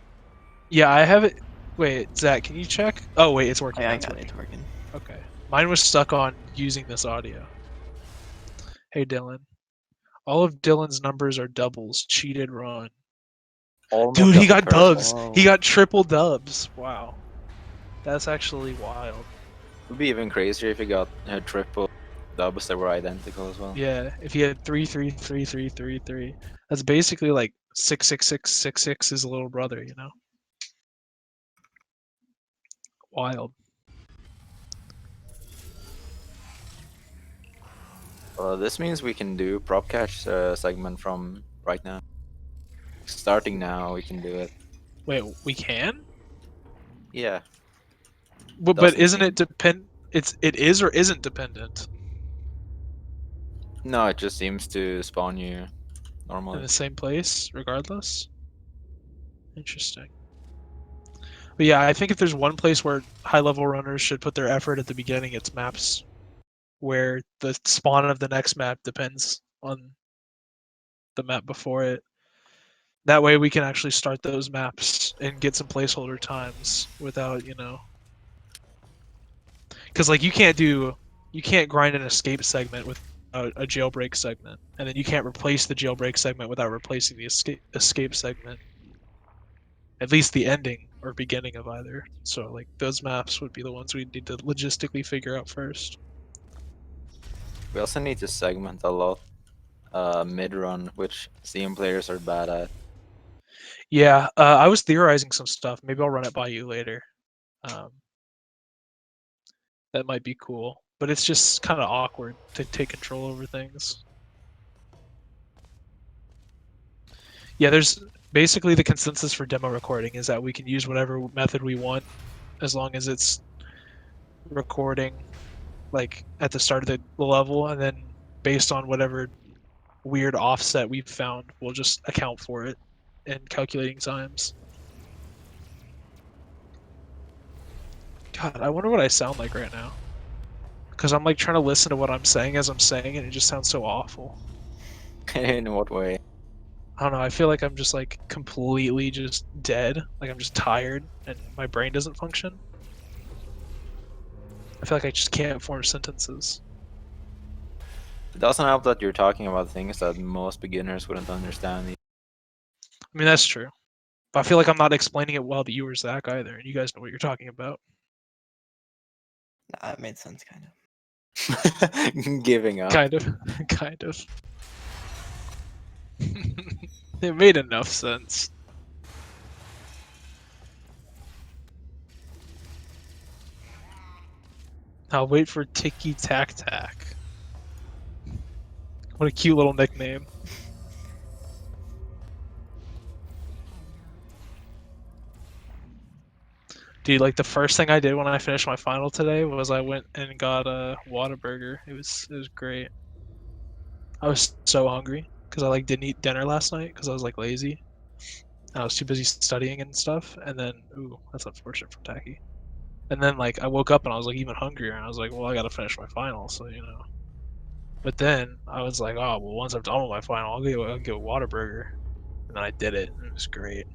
Yeah, I have it. Wait, Zach, can you check? Oh, wait, it's working. I It's got it working. Okay. Mine was stuck on using this audio. Hey Dylan. All of Dylan's numbers are doubles. Cheated run. Almost Dude, he the got curse. dubs. Whoa. He got triple dubs. Wow. That's actually wild. It would be even crazier if he got triple dubs that were identical as well. Yeah, if he had 3-3-3-3-3-3, that's basically like 6-6-6-6-6 his little brother, you know? Wild. This means we can do prop catch segment from right now. Starting now, we can do it. Wait, we can? Yeah. But Doesn't isn't seem- it depend? It is or isn't dependent No, it just seems to spawn you in normally. the same place, regardless. Interesting. But yeah, I think if there's one place where high-level runners should put their effort at the beginning, it's maps where the spawn of the next map depends on the map before it. That way we can actually start those maps and get some placeholder times without, you know. Because like you can't grind an escape segment without a jailbreak segment, and then you can't replace the jailbreak segment without replacing the escape segment. At least the ending or beginning of either. So like those maps would be the ones we need to logistically figure out first. We also need to segment a lot mid-run, which CM players are bad at. Yeah, I was theorizing some stuff. Maybe I'll run it by you later. That might be cool, but it's just kind of awkward to take control over things. Yeah, there's basically the consensus for demo recording is that we can use whatever method we want as long as it's recording like at the start of the level, and then based on whatever weird offset we've found, we'll just account for it in calculating times. God, I wonder what I sound like right now. Because I'm like trying to listen to what I'm saying as I'm saying, and it just sounds so awful. In what way? I don't know, I feel like I'm just like completely just dead. Like I'm just tired and my brain doesn't function. I feel like I just can't form sentences. It doesn't help that you're talking about things that most beginners wouldn't understand. I mean, that's true. But I feel like I'm not explaining it well to you or Zach either, and you guys know what you're talking about. Nah, it made sense, kind of. Giving up. Kind of. Kind of. It made enough sense. I'll wait for Tiki Tac Tac. What a cute little nickname. Dude, like the first thing I did when I finished my final today was I went and got a Whataburger. It was great. I was so hungry because I like didn't eat dinner last night because I was like lazy. I was too busy studying and stuff. And then, ooh, that's unfortunate from Tacky. And then like I woke up and I was like even hungrier, and I was like, well, I gotta finish my final, so you know. But then I was like, oh well, once I'm done with my final, I'll get a Whataburger. And then I did it, and it was great.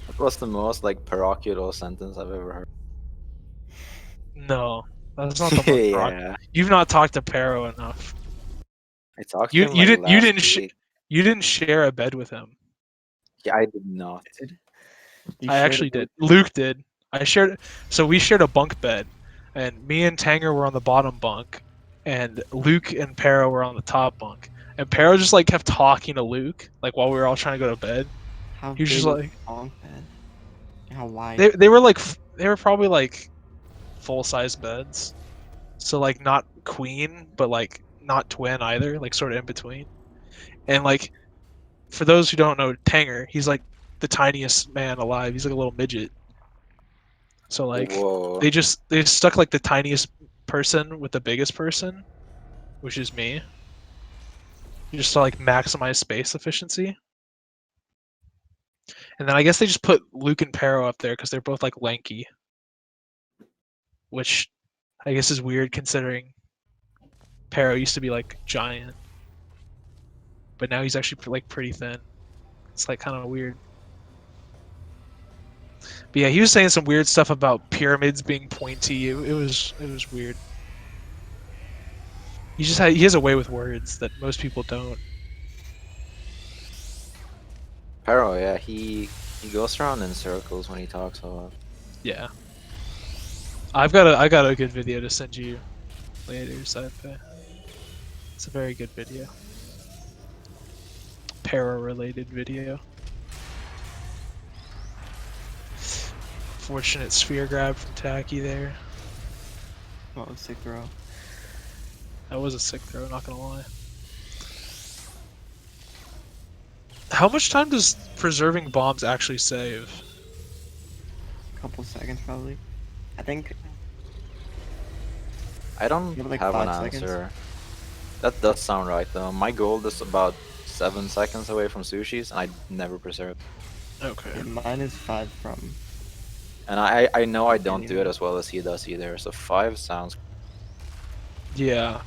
That was the most like parochial sentence I've ever heard. No, that's not the most rock. Yeah. You've not talked to Pero enough. I talked to You him you like didn't you last didn't week. you didn't share a bed with him. Yeah, I did not. You I shared actually it did. Luke did. So we shared a bunk bed, and me and Tanger were on the bottom bunk, and Luke and Pero were on the top bunk. And Pero just like kept talking to Luke, like while we were all trying to go to bed. How He was big just was like the bunk bed? How wide? they were like they were probably like full size beds, so like not queen, but like not twin either, like sort of in between. And like for those who don't know Tanger, he's like the tiniest man alive. He's like a little midget. So like Whoa. they stuck like the tiniest person with the biggest person, which is me, just to like maximize space efficiency. And then I guess they just put Luke and Pero up there because they're both like lanky, which I guess is weird considering Pero used to be like giant, but now he's actually like pretty thin. It's like kind of weird. But yeah, he was saying some weird stuff about pyramids being pointy. It was weird. he has a way with words that most people don't. Pero, yeah, he goes around in circles when he talks a lot. Yeah. I got a good video to send you later, Sci-Fi. It's a very good video. Para-related video. Fortunate sphere grab from Tacky there. Oh, sick throw. That was a sick throw, not gonna lie. How much time does preserving bombs actually save? Couple seconds probably. I think. I don't You have, like, have an 5 seconds? answer. That does sound right though. My gold is about 7 seconds away from sushi's, and I never preserve. Okay. Yeah, mine is 5 from. And I know I don't do it as well as he does either. So 5 sounds. Yeah.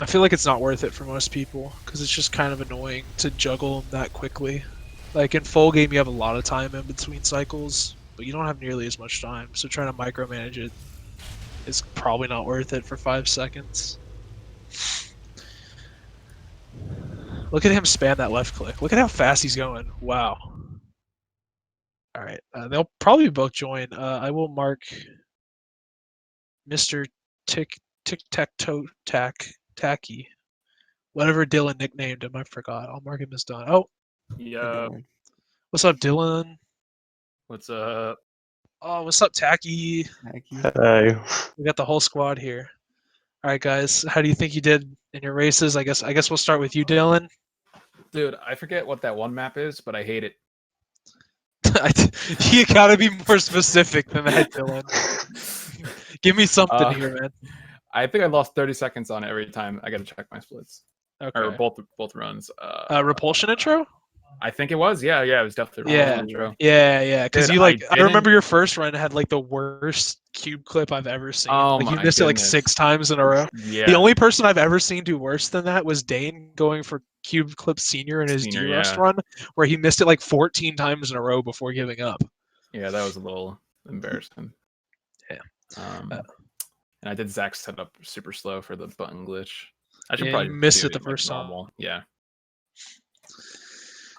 I feel like it's not worth it for most people because it's just kind of annoying to juggle them that quickly. Like in full game, you have a lot of time in between cycles, but you don't have nearly as much time. So trying to micromanage it is probably not worth it for 5 seconds. Look at him spam that left click. Look at how fast he's going. Wow. All right, they'll probably both join. I will mark Mr. Tacky, whatever Dylan nicknamed him. I forgot. I'll mark him as done. Oh, Yeah. what's up, Dylan? What's up? Oh, what's up, Tacky? Hello. We got the whole squad here. All right, guys. How do you think you did in your races? I guess we'll start with you, Dylan. Dude, I forget what that one map is, but I hate it. You gotta be more specific than that, Dylan. Give me something here, man. I think I lost 30 seconds on it every time. I gotta check my splits. Okay. Or both runs. Repulsion intro? I think it was. Yeah, it was definitely Repulsion intro. Yeah. Because Dude, you I didn't- remember your first run had like the worst cube clip I've ever seen. Oh like you my missed it like goodness. 6 times in a row. Yeah. The only person I've ever seen do worse than that was Dane going for cube clip senior in his D-Rust run, where he missed it like 14 times in a row before giving up. Yeah, that was a little embarrassing. Yeah. And I did Zach's setup super slow for the button glitch. I should Yeah, probably you missed do it the like first time. normal. Yeah.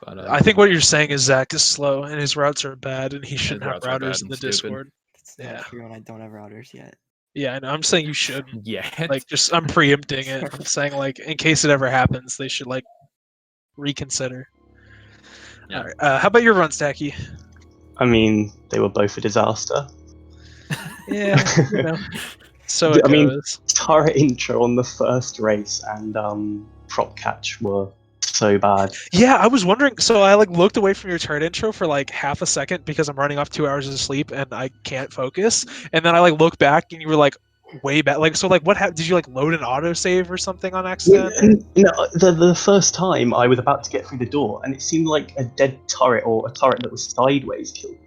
But, I think what you're saying is Zach is slow and his routes are bad and he shouldn't have routes are bad routers in and the stupid. Discord. It's not true, and I don't have routers yet. Yeah, I know. I'm saying you shouldn't. Yeah. Like, I'm preempting it. I'm saying, like, in case it ever happens, they should, like, reconsider. Yeah. All right. How about your runs, Tacky? I mean, they were both a disaster. Yeah, you know. So it I mean, goes. turret intro on the first race and prop catch were so bad. Yeah, I was wondering. So I like looked away from your turret intro for like half a second because I'm running off 2 hours of sleep and I can't focus. And then I like look back and you were like way back. Like so, like what happened? Did you like load an autosave or something on accident? No, the first time I was about to get through the door and it seemed like a dead turret or a turret that was sideways killed me.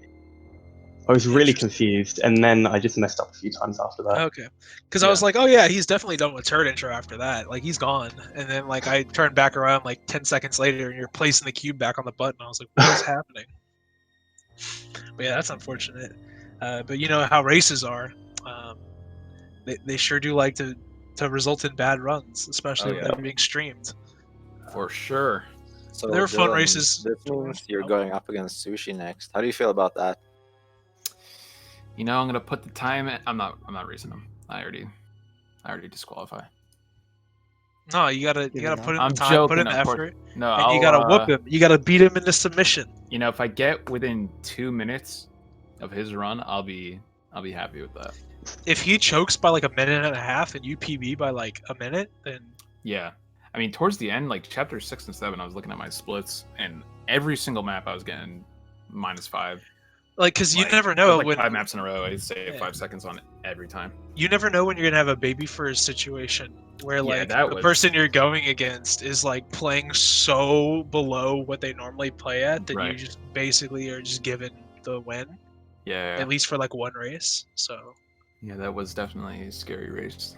I was really confused, and then I just messed up a few times after that. Okay, because I was like, oh yeah, he's definitely done with turret intro after that. Like he's gone, and then like I turned back around like 10 seconds later, and you're placing the cube back on the button. I was like, what is happening? But yeah, that's unfortunate. But you know how races are. They sure do like to result in bad runs, especially when they're being streamed. For sure. So They're fun Dylan, races. This means you're going up against Sushi next. How do you feel about that? You know, I'm gonna put the time. I'm not racing him. I already disqualify. No, you gotta put in I'm the time, joking, put in the of course. effort, No, and you gotta whoop him. You gotta beat him into submission. You know, if I get within 2 minutes of his run, I'll be happy with that. If he chokes by like a minute and a half and you PB by like a minute, then Yeah, I mean, towards the end, like chapter 6 and 7, I was looking at my splits, and every single map I was getting -5. like because you never know like when 5 maps in a row. I save 5 seconds on it every time. you never know when you're gonna have a baby first situation where like that the was- person you're going against is like playing so below what they normally play at that you Right. just basically are just given the win, Yeah. at least for like one race. So Yeah, that was definitely a scary race.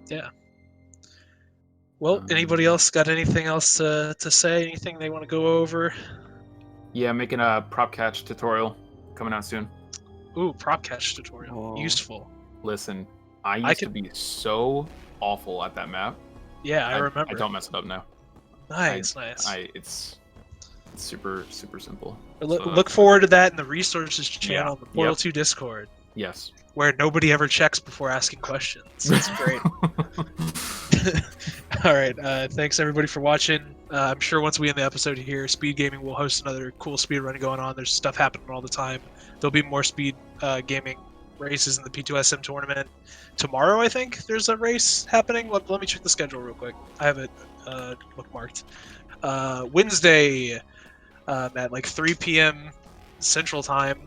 yeah. Well, anybody else got anything else to say? Anything they want to go over? Yeah, making a prop catch tutorial coming out soon. Ooh, prop catch tutorial. Whoa. Useful. Listen, I used to be so awful at that map. Yeah, I remember. I don't mess it up now. Nice. It's super simple. Look forward to that in the resources channel, Yeah, the Portal 2 Discord. Yes. Where nobody ever checks before asking questions. It's great. All right. Thanks everybody for watching. I'm sure once we end the episode here, Speed Gaming will host another cool speed run going on. There's stuff happening all the time. There'll be more speed gaming races in the P2SM tournament. Tomorrow, I think there's a race happening. Let me check the schedule real quick. I have it bookmarked. Wednesday at like 3 p.m. Central Time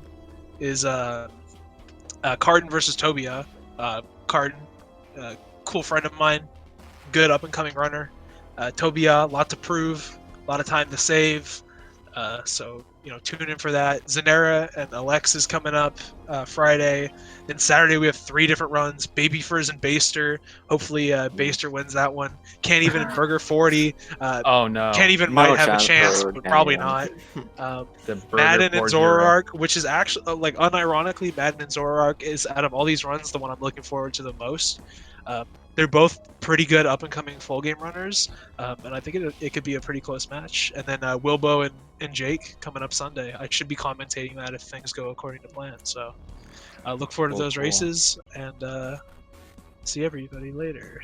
is Cardin versus Tobia. Cardin, cool friend of mine, good up-and-coming runner. Tobia, lot to prove, a lot of time to save. So, tune in for that. Zanera and Alex is coming up Friday. Then Saturday we have 3 different runs. Baby Frizz and Baster. Hopefully Baster wins that one. Can't even in Burger 40. Oh no. Can't even might have a chance, but probably not. Madden and Zoroark, which is actually, unironically, Madden and Zoroark is, out of all these runs, the one I'm looking forward to the most. They're both pretty good up-and-coming full game runners, and I think it could be a pretty close match. And then Wilbo and Jake coming up Sunday. I should be commentating that if things go according to plan. So look forward to those races, and see everybody later.